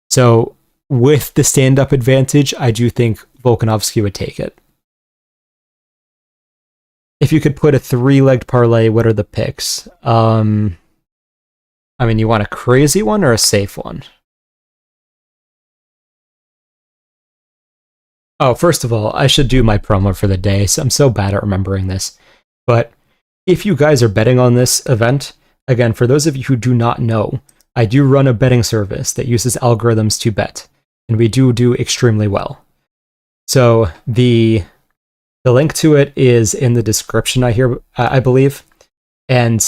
So, with the stand-up advantage, I do think Volkanovski would take it. if you could put a 3-legged parlay, what are the picks? I mean, you want a crazy one or a safe one? Oh, first of all, I should do my promo for the day. So I'm so bad at remembering this. But if you guys are betting on this event, again, for those of you who do not know, I do run a betting service that uses algorithms to bet, and we do extremely well. So the link to it is in the description, I believe. And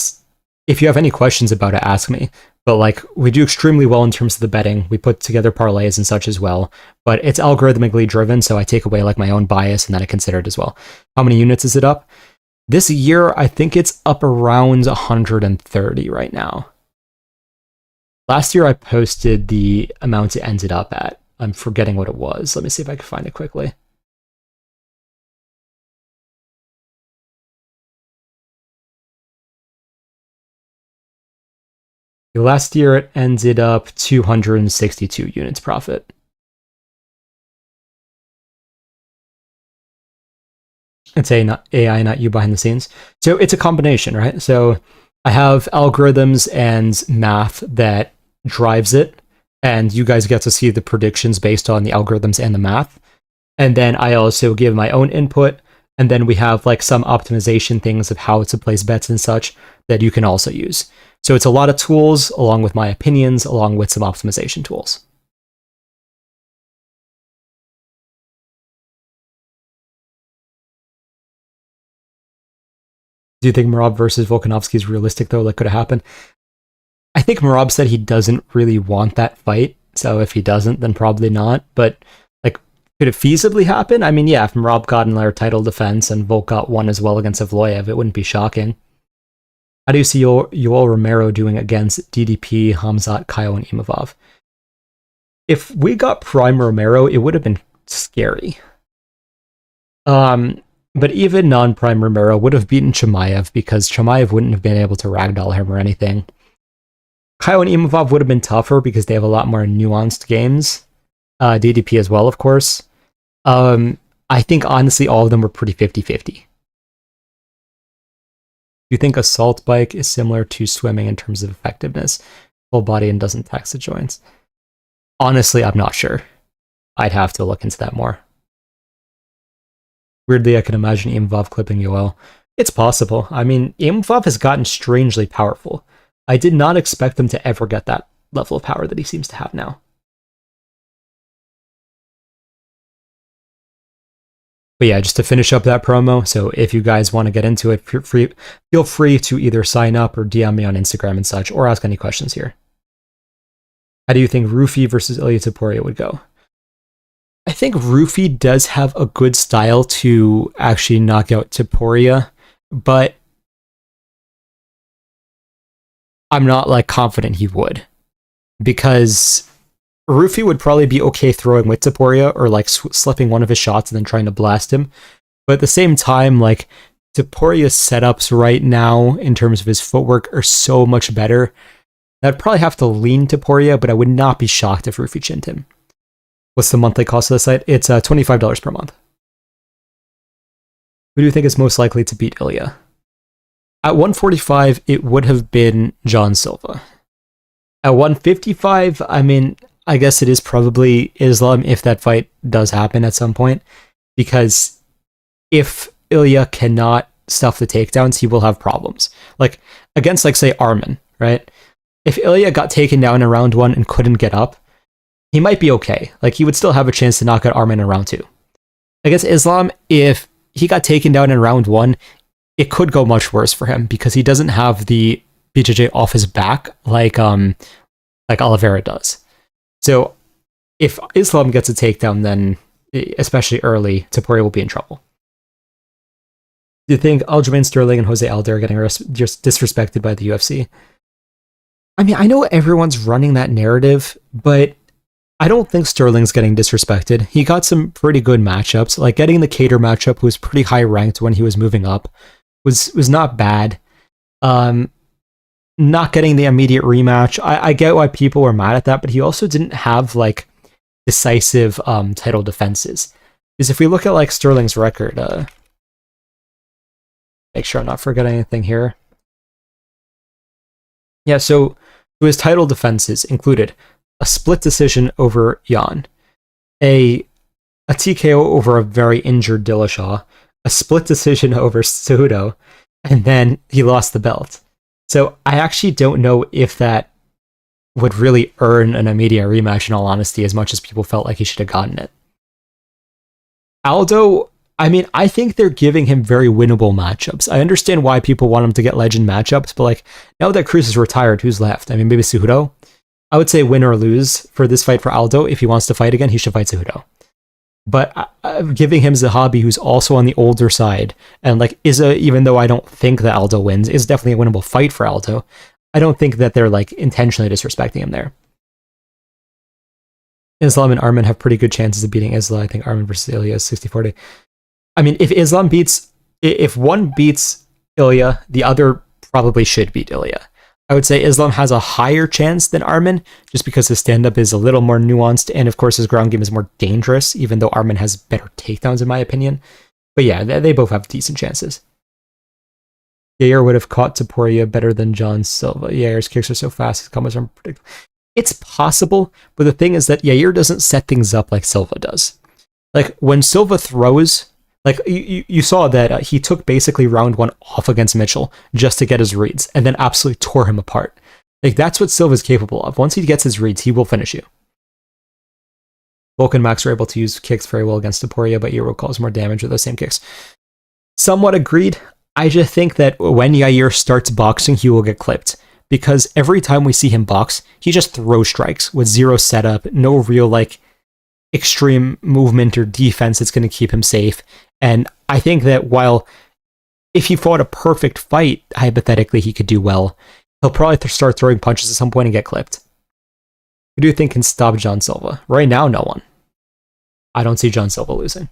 if you have any questions about it, ask me. But like, we do extremely well in terms of the betting. We put together parlays and such as well. But it's algorithmically driven, so I take away like my own bias and then I consider it as well. How many units is it up? This year, I think it's up around 130 right now. Last year, I posted the amount it ended up at. I'm forgetting what it was. Let me see if I can find it quickly. Last year, it ended up 262 units profit. It's AI, not you behind the scenes. So it's a combination, right? So I have algorithms and math that drives it, and you guys get to see the predictions based on the algorithms and the math. And then I also give my own input, and then we have like some optimization things of how to place bets and such that you can also use. So it's a lot of tools, along with my opinions, along with some optimization tools. Do you think Merab versus Volkanovski is realistic, though? Like, could it happen? I think Merab said he doesn't really want that fight, so if he doesn't, then probably not. But, like, could it feasibly happen? I mean, yeah, if Merab got another title defense and Volk got one as well against Evloev, it wouldn't be shocking. How do you see Yoel Romero doing against DDP, Hamzat, Kaio, and Imavov? If we got Prime Romero, it would have been scary. But even non-Prime Romero would have beaten Chimaev because Chimaev wouldn't have been able to ragdoll him or anything. Kaio and Imavov would have been tougher because they have a lot more nuanced games. DDP as well, of course. I think, honestly, all of them were pretty 50-50. Do you think assault bike is similar to swimming in terms of effectiveness? Full body and doesn't tax the joints? Honestly, I'm not sure. I'd have to look into that more. Weirdly, I can imagine Imavov clipping Yoel. It's possible. I mean, Imavov has gotten strangely powerful. I did not expect him to ever get that level of power that he seems to have now. But yeah, just to finish up that promo, so if you guys want to get into it, feel free to either sign up or DM me on Instagram and such, or ask any questions here. How do you think Rufi versus Ilia Topuria would go? I think Rufi does have a good style to actually knock out Topuria, but I'm not like confident he would, because Rufi would probably be okay throwing with Topuria or like slipping one of his shots and then trying to blast him. But at the same time, like Topuria's setups right now in terms of his footwork are so much better. I'd probably have to lean Topuria, but I would not be shocked if Rufi chinned him. What's the monthly cost of the site? It's $25 per month. Who do you think is most likely to beat Ilia? At 145, it would have been John Silva. At 155, I mean, I guess it is probably Islam if that fight does happen at some point, because if Ilia cannot stuff the takedowns, he will have problems. Like, against, like, say, Arman, right? If Ilia got taken down in round 1 and couldn't get up, he might be okay. Like, he would still have a chance to knock out Arman in round 2. Against Islam, if he got taken down in round 1, it could go much worse for him because he doesn't have the BJJ off his back like Oliveira does. So if Islam gets a takedown, then especially early, Topuria will be in trouble. Do you think Aljamain Sterling and Jose Aldo are getting just disrespected by the UFC? I mean, I know everyone's running that narrative, but I don't think Sterling's getting disrespected. He got some pretty good matchups. Like getting the Cater matchup, who was pretty high ranked when he was moving up, was not bad. Not getting the immediate rematch, I get why people were mad at that, but he also didn't have like decisive title defenses. Because if we look at like Sterling's record, Make sure I'm not forgetting anything here. Yeah, so his title defenses included a split decision over Jan, a TKO over a very injured Dillashaw, a split decision over Cejudo, and then he lost the belt. So I actually don't know if that would really earn an immediate rematch, in all honesty, as much as people felt like he should have gotten it. Aldo, I mean, I think they're giving him very winnable matchups. I understand why people want him to get legend matchups, but like, now that Cruz is retired, who's left? I mean, maybe Cejudo? I would say win or lose for this fight for Aldo. If he wants to fight again, he should fight Cejudo. But giving him Zahabi, who's also on the older side, and like even though I don't think that Aldo wins, is definitely a winnable fight for Aldo. I don't think that they're like intentionally disrespecting him there. Islam and Arman have pretty good chances of beating Isla. I think Arman versus Ilia is 60-40. I mean, if one beats Ilia, the other probably should beat Ilia. I would say Islam has a higher chance than Arman, just because his stand-up is a little more nuanced, and of course his ground game is more dangerous, even though Arman has better takedowns in my opinion. But yeah, they both have decent chances. Yair would have caught Topuria better than John Silva. Yair's kicks are so fast, his combos are unpredictable. It's possible, but the thing is that Yair doesn't set things up like Silva does. Like, when Silva throws, like, you saw that he took basically round 1 off against Mitchell just to get his reads, and then absolutely tore him apart. Like, that's what Silva's capable of. Once he gets his reads, he will finish you. Volk and Max are able to use kicks very well against Topuria, but Yair will cause more damage with those same kicks. Somewhat agreed. I just think that when Yair starts boxing, he will get clipped. Because every time we see him box, he just throws strikes with zero setup, no real, like, extreme movement or defense that's going to keep him safe. And I think that while if he fought a perfect fight, hypothetically, he could do well, he'll probably start throwing punches at some point and get clipped. Who do you think can stop John Silva? Right now, no one. I don't see John Silva losing.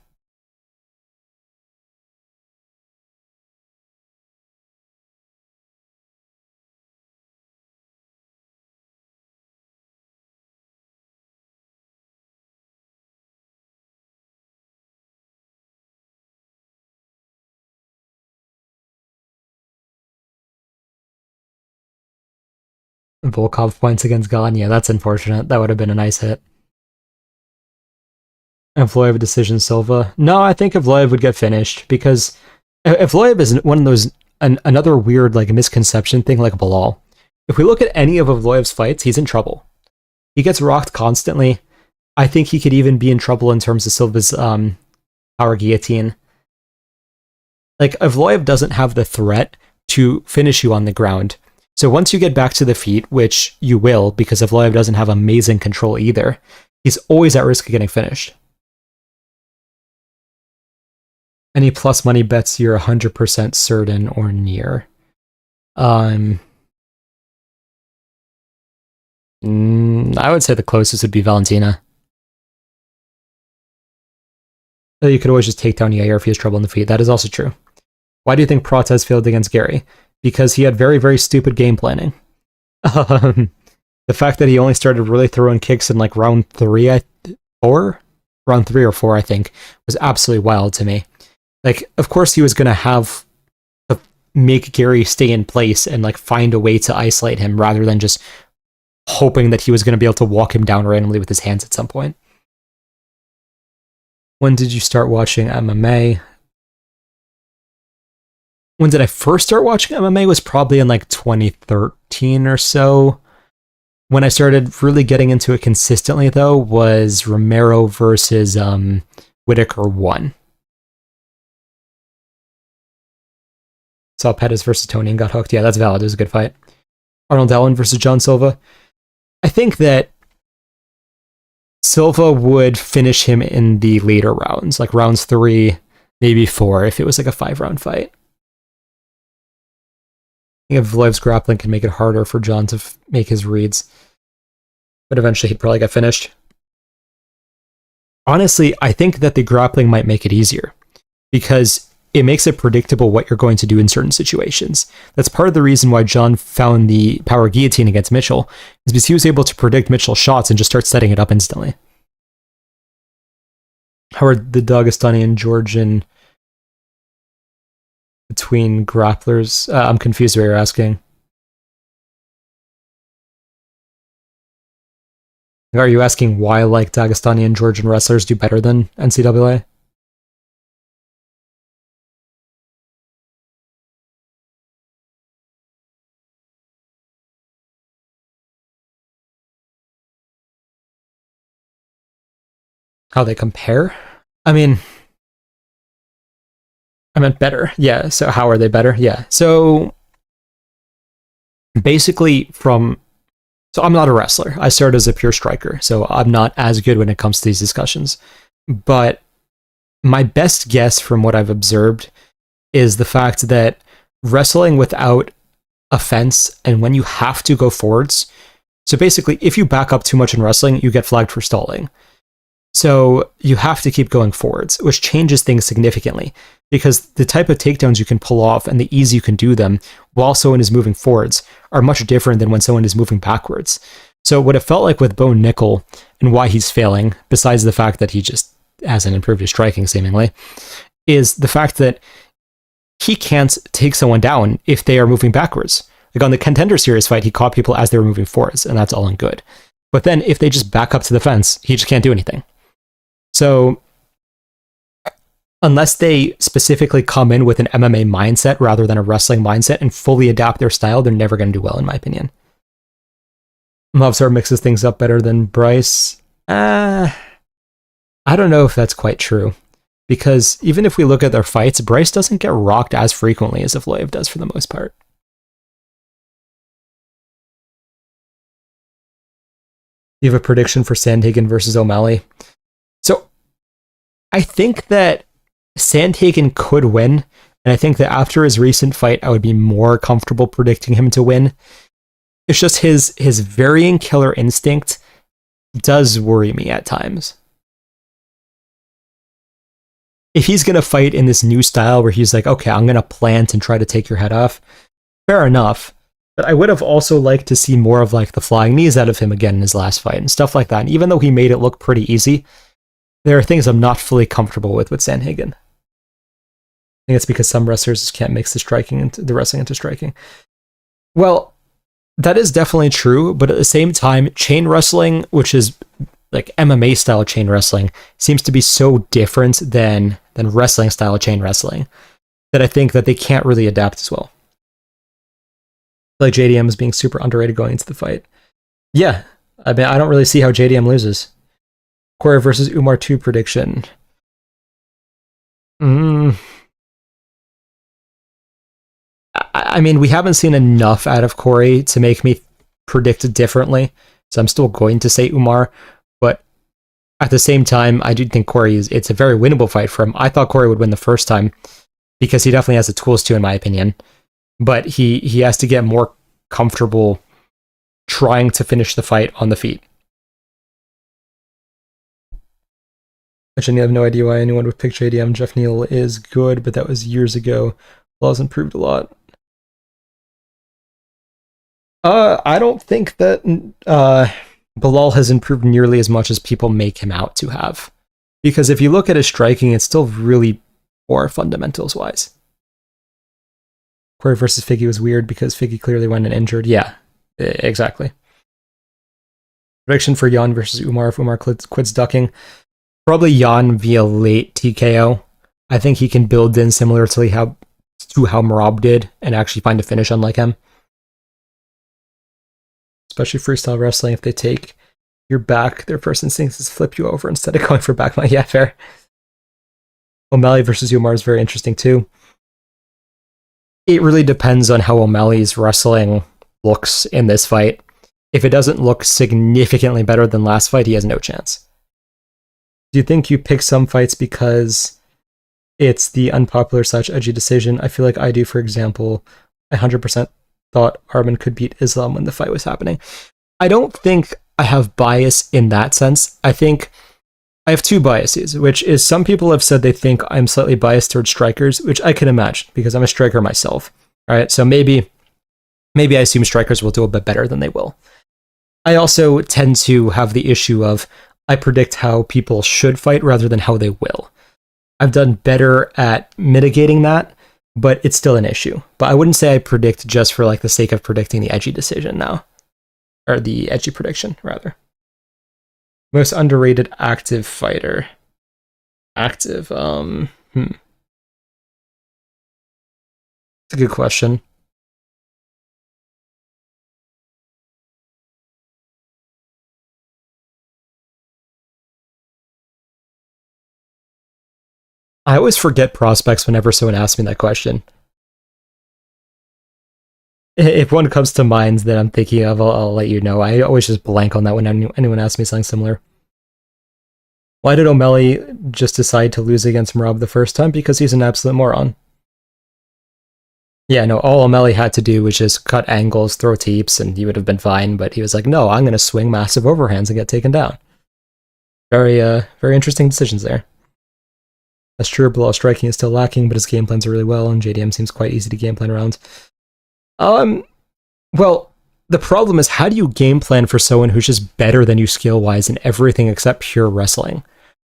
Volkov points against Gagne. That's unfortunate. That would have been a nice hit. Evloev decision Silva. No, I think Evloev would get finished, because Evloev is one of those, another weird like misconception thing like Bilal. If we look at any of Evloev's fights, he's in trouble. He gets rocked constantly. I think he could even be in trouble in terms of Silva's power guillotine. Like, Evloev doesn't have the threat to finish you on the ground. So once you get back to the feet, which you will, because Evloev doesn't have amazing control either, he's always at risk of getting finished. Any plus money bets you're 100% certain or near? I would say the closest would be Valentina. You could always just take down Yair if he has trouble in the feet. That is also true. Why do you think Protez failed against Gary? Because he had very, very stupid game planning. The fact that he only started really throwing kicks in like round 3 or 4, I think, was absolutely wild to me. Like, of course he was going to have to make Gary stay in place and like find a way to isolate him rather than just hoping that he was going to be able to walk him down randomly with his hands at some point. When did you start watching MMA? When did I first start watching MMA was probably in like 2013 or so. When I started really getting into it consistently, though, was Romero versus Whitaker 1. Saw Pettis versus Tony and got hooked. Yeah, that's valid. It was a good fight. Arnold Allen versus John Silva. I think that Silva would finish him in the later rounds, like rounds 3, maybe 4, if it was like a 5-round fight. I think Evloev's grappling can make it harder for John to make his reads. But eventually he'd probably get finished. Honestly, I think that the grappling might make it easier, because it makes it predictable what you're going to do in certain situations. That's part of the reason why John found the power guillotine against Mitchell, is because he was able to predict Mitchell's shots and just start setting it up instantly. How are the Dagestani and Georgian between grapplers? I'm confused what you're asking. Are you asking why like Dagestani and Georgian wrestlers do better than NCAA? How they compare? I mean, I meant better. Yeah, so how are they better? Yeah. So basically so I'm not a wrestler. I started as a pure striker, so I'm not as good when it comes to these discussions. But my best guess from what I've observed is the fact that wrestling without offense and when you have to go forwards, so basically if you back up too much in wrestling, you get flagged for stalling. So you have to keep going forwards, which changes things significantly because the type of takedowns you can pull off and the ease you can do them while someone is moving forwards are much different than when someone is moving backwards. So what it felt like with Bo Nickel and why he's failing, besides the fact that he just hasn't improved his striking seemingly, is the fact that he can't take someone down if they are moving backwards. Like on the Contender Series fight, he caught people as they were moving forwards, and that's all in good. But then if they just back up to the fence, he just can't do anything. So unless they specifically come in with an MMA mindset rather than a wrestling mindset and fully adapt their style, they're never going to do well, in my opinion. Movsar mixes things up better than Bryce. I don't know if that's quite true. Because even if we look at their fights, Bryce doesn't get rocked as frequently as Evloev does for the most part. You have a prediction for Sandhagen versus O'Malley? So I think that Sandhagen could win, and I think that after his recent fight, I would be more comfortable predicting him to win. It's just his varying killer instinct does worry me at times. If he's going to fight in this new style where he's like, okay, I'm going to plant and try to take your head off, fair enough. But I would have also liked to see more of like the flying knees out of him again in his last fight and stuff like that. And even though he made it look pretty easy, there are things I'm not fully comfortable with Sandhagen. I think it's because some wrestlers just can't mix the wrestling into striking. Well, that is definitely true, but at the same time, chain wrestling, which is like MMA style chain wrestling, seems to be so different than wrestling style chain wrestling that I think that they can't really adapt as well. Like JDM is being super underrated going into the fight. Yeah, I mean, I don't really see how JDM loses. Corey versus Umar 2 prediction. I mean, we haven't seen enough out of Corey to make me predict differently, so I'm still going to say Umar, but at the same time, I do think it's a very winnable fight for him. I thought Corey would win the first time, because he definitely has the tools to, in my opinion, but he has to get more comfortable trying to finish the fight on the feet. Actually, I have no idea why anyone would pick JDM. Jeff Neal is good, but that was years ago. Law's improved a lot. I don't think that Bilal has improved nearly as much as people make him out to have. Because if you look at his striking, it's still really poor fundamentals-wise. Corey versus Figgy was weird because Figgy clearly went and injured. Yeah, exactly. Prediction for Jan versus Umar if Umar quits ducking. Probably Jan via late TKO. I think he can build in similar to how Merab did and actually find a finish unlike him. Especially freestyle wrestling, if they take your back, their first instinct is flip you over instead of going for back. Yeah, fair. O'Malley versus Umar is very interesting too. It really depends on how O'Malley's wrestling looks in this fight. If it doesn't look significantly better than last fight, he has no chance. Do you think you pick some fights because it's the unpopular / edgy decision? I feel like I do, for example. I 100% thought Arman could beat Islam when the fight was happening. I don't think I have bias in that sense. I think I have two biases, which is some people have said they think I'm slightly biased towards strikers, which I can imagine because I'm a striker myself. All right, so maybe I assume strikers will do a bit better than they will. I also tend to have the issue of I predict how people should fight rather than how they will. I've done better at mitigating that but it's still an issue. But I wouldn't say I predict just for like the sake of predicting the edgy decision now. Or the edgy prediction, rather. Most underrated active fighter. Active, It's a good question. I always forget prospects whenever someone asks me that question. If one comes to mind that I'm thinking of, I'll let you know. I always just blank on that when anyone asks me something similar. Why did O'Malley just decide to lose against Rob the first time? Because he's an absolute moron. Yeah, no, all O'Malley had to do was just cut angles, throw teeps, and he would have been fine, but he was like, no, I'm going to swing massive overhands and get taken down. Very interesting decisions there. That's true, Bilal striking is still lacking, but his game plans are really well, and JDM seems quite easy to game plan around. Well, the problem is, how do you game plan for someone who's just better than you skill-wise in everything except pure wrestling?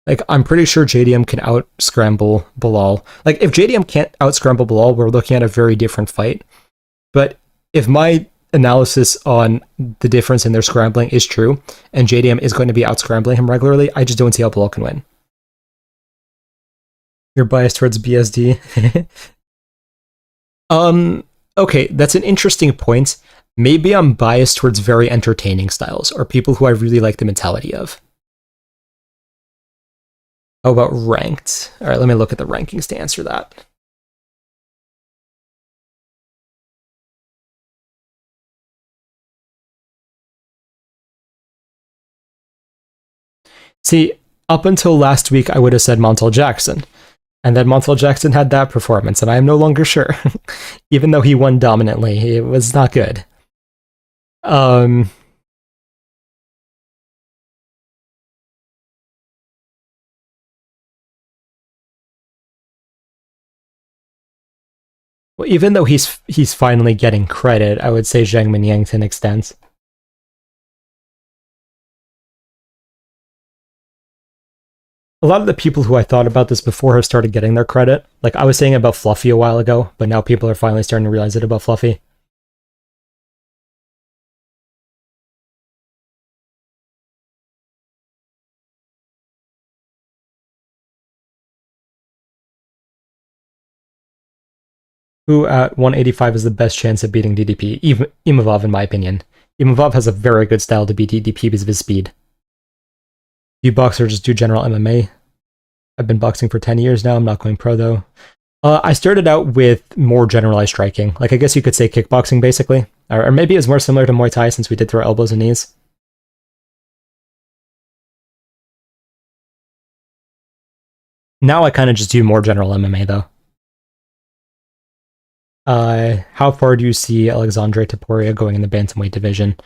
Like, I'm pretty sure JDM can out-scramble Bilal. Like, if JDM can't out-scramble Bilal, we're looking at a very different fight. But if my analysis on the difference in their scrambling is true, and JDM is going to be out-scrambling him regularly, I just don't see how Bilal can win. You're biased towards BSD. Okay, that's an interesting point. Maybe I'm biased towards very entertaining styles, or people who I really like the mentality of. How about ranked? Alright, let me look at the rankings to answer that. See, up until last week, I would have said Montel Jackson. And then Montel Jackson had that performance, and I am no longer sure. Even though he won dominantly, it was not good. Well, even though he's finally getting credit, I would say Zhang Minyang to an extent. A lot of the people who I thought about this before have started getting their credit. Like, I was saying about Fluffy a while ago, but now people are finally starting to realize it about Fluffy. Who at 185 is the best chance of beating DDP? Imavov, in my opinion. Imavov has a very good style to beat DDP because of his speed. You boxers just do general MMA. I've been boxing for 10 years now. I'm not going pro, though. I started out with more generalized striking. Like, I guess you could say kickboxing, basically. Or maybe it's more similar to Muay Thai since we did throw elbows and knees. Now I kind of just do more general MMA, though. How far do you see Alexandre Topuria going in the bantamweight division?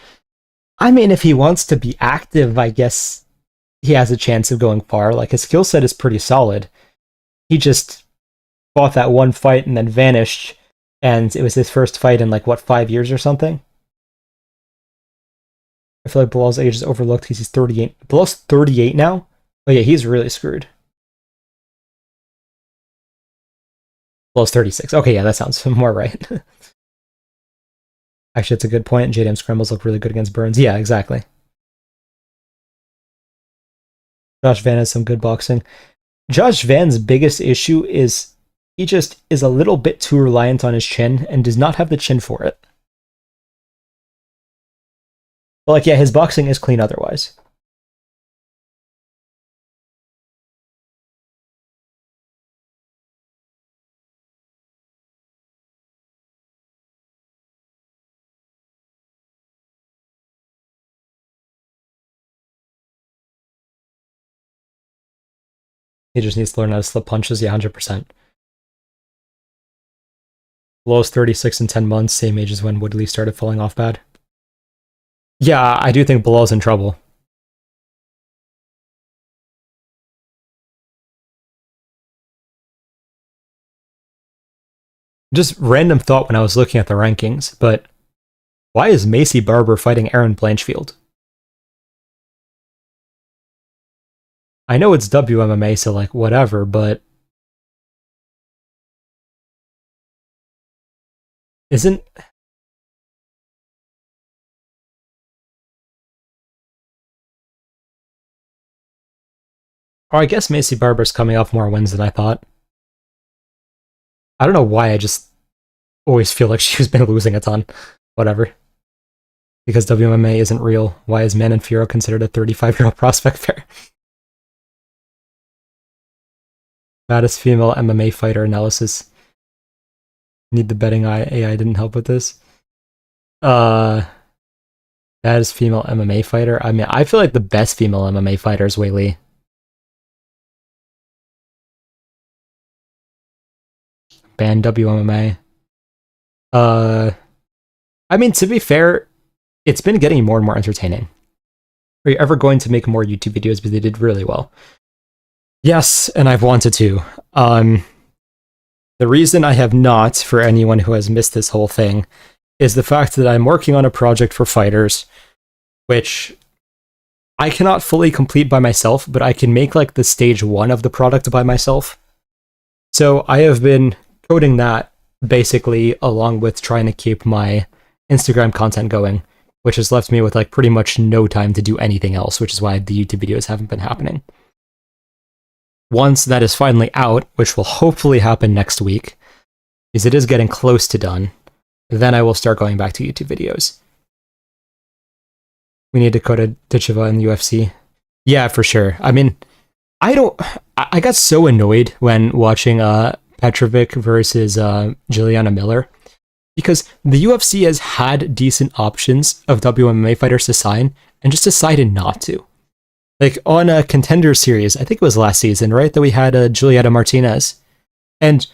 I mean, if he wants to be active, I guess he has a chance of going far. Like, his skill set is pretty solid. He just fought that one fight and then vanished, and it was his first fight in, like, what, 5 years or something? I feel like Bilal's age is overlooked because he's 38. Bilal's 38 now? Oh yeah, he's really screwed. Bilal's 36. Okay, yeah, that sounds more right. Actually, it's a good point. JDM scrambles look really good against Burns. Yeah, exactly. Josh Van has some good boxing. Josh Van's biggest issue is he just is a little bit too reliant on his chin and does not have the chin for it. But, like, yeah, his boxing is clean otherwise. He just needs to learn how to slip punches. Yeah, 100%. Lowest 36 in 10 months, same age as when Woodley started falling off bad. Yeah, I do think Bilal's in trouble. Just random thought when I was looking at the rankings, but why is Macy Barber fighting Aaron Blanchfield? I know it's WMMA, so, like, whatever, but Isn't... Or I guess Macy Barber's coming off more wins than I thought. I don't know why, I just always feel like she's been losing a ton. Whatever. Because WMMA isn't real. Why is Man and Fiorot considered a 35-year-old prospect pair? Baddest female MMA fighter analysis. Need the betting AI didn't help with this. Baddest female MMA fighter? I mean, I feel like the best female MMA fighter is Wei Li. Ban WMMA. I mean, to be fair, it's been getting more and more entertaining. Are you ever going to make more YouTube videos? Because they did really well. Yes, and I've wanted to. The reason I have not, for anyone who has missed this whole thing, is the fact that I'm working on a project for fighters, which I cannot fully complete by myself, but I can make like the stage 1 of the product by myself. So I have been coding that basically along with trying to keep my Instagram content going, which has left me with like pretty much no time to do anything else, which is why the YouTube videos haven't been happening. Once that is finally out, which will hopefully happen next week, because it is getting close to done, then I will start going back to YouTube videos. We need Dakota Ditcheva in the UFC. Yeah, for sure. I mean, I got so annoyed when watching Petrovic versus Juliana Miller, because the UFC has had decent options of WMMA fighters to sign and just decided not to. Like on a Contender series, I think it was last season, right, that we had Julieta Martinez. And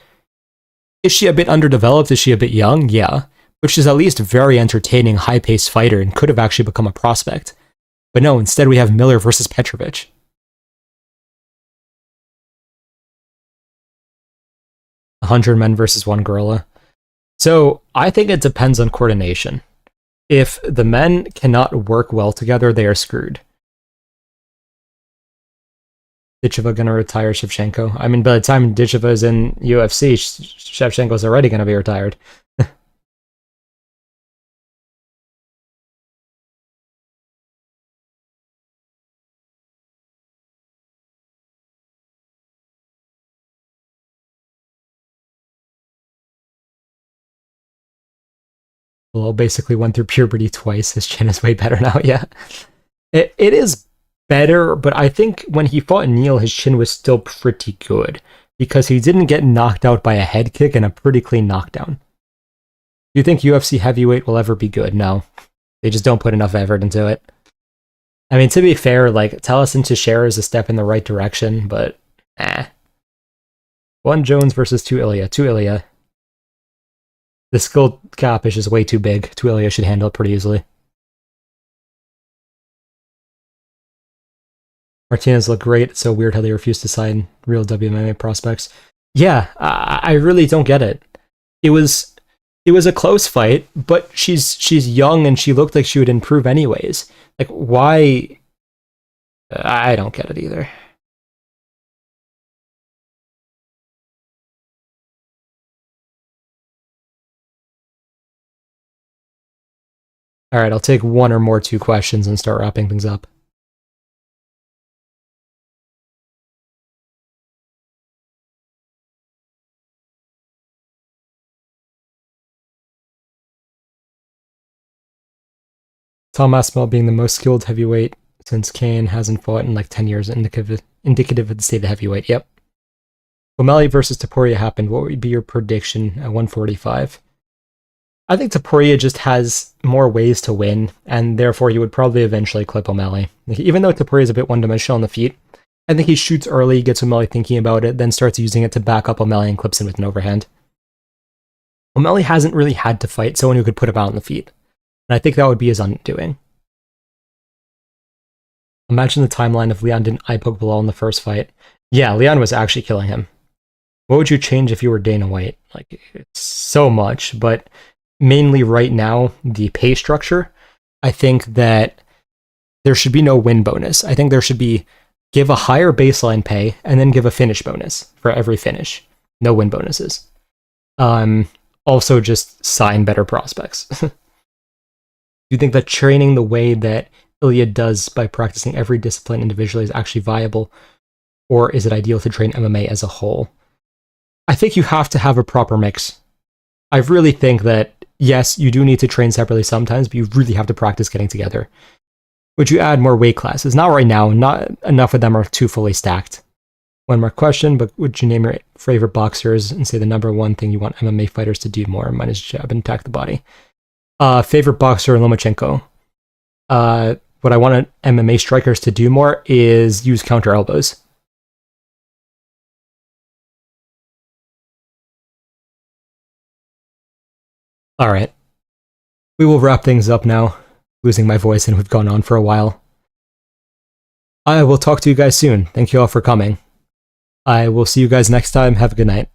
is she a bit underdeveloped? Is she a bit young? Yeah. But she's at least a very entertaining, high-paced fighter and could have actually become a prospect. But no, instead we have Miller versus Petrovic. $100 men versus 1 gorilla. So I think it depends on coordination. If the men cannot work well together, they are screwed. Ditcheva gonna retire Shevchenko? I mean, by the time Ditcheva is in UFC, Shevchenko's already gonna be retired. Well, basically went through puberty twice. His chin is way better now, yeah. It is better, but I think when he fought Neil, his chin was still pretty good, because he didn't get knocked out by a head kick and a pretty clean knockdown. Do you think UFC heavyweight will ever be good? No. They just don't put enough effort into it. I mean, to be fair, like, Taliesin Teixeira is a step in the right direction, but eh. 1 Jones versus 2 Ilia. 2 Ilia. The skill gap is just way too big. 2 Ilia should handle it pretty easily. Martinez looked great. It's so weird how they refused to sign real WMMA prospects. Yeah, I really don't get it. It was a close fight, but she's young and she looked like she would improve anyways. Like, why? I don't get it either. All right, I'll take 1 or more 2 questions and start wrapping things up. Tom Aspinall being the most skilled heavyweight since Kane hasn't fought in like 10 years, indicative of the state of heavyweight. Yep. O'Malley versus Topuria happened. What would be your prediction at 145? I think Topuria just has more ways to win, and therefore he would probably eventually clip O'Malley. Like, even though Topuria is a bit one-dimensional on the feet, I think he shoots early, gets O'Malley thinking about it, then starts using it to back up O'Malley and clips him with an overhand. O'Malley hasn't really had to fight someone who could put him out on the feet, and I think that would be his undoing. Imagine the timeline if Leon didn't eye poke Bilal in the first fight. Yeah, Leon was actually killing him. What would you change if you were Dana White? Like, it's so much, but mainly right now, the pay structure, I think that there should be no win bonus. I think there should be give a higher baseline pay and then give a finish bonus for every finish. No win bonuses. also just sign better prospects. Do you think that training the way that Ilia does by practicing every discipline individually is actually viable, or is it ideal to train MMA as a whole? I think you have to have a proper mix. I really think that, yes, you do need to train separately sometimes, but you really have to practice getting together. Would you add more weight classes? Not right now. Not enough of them are too fully stacked. One more question, but would you name your favorite boxers and say the number one thing you want MMA fighters to do more, minus jab and attack the body? Favorite boxer, Lomachenko. What I want MMA strikers to do more is use counter elbows. Alright. We will wrap things up now. Losing my voice and we've gone on for a while. I will talk to you guys soon. Thank you all for coming. I will see you guys next time. Have a good night.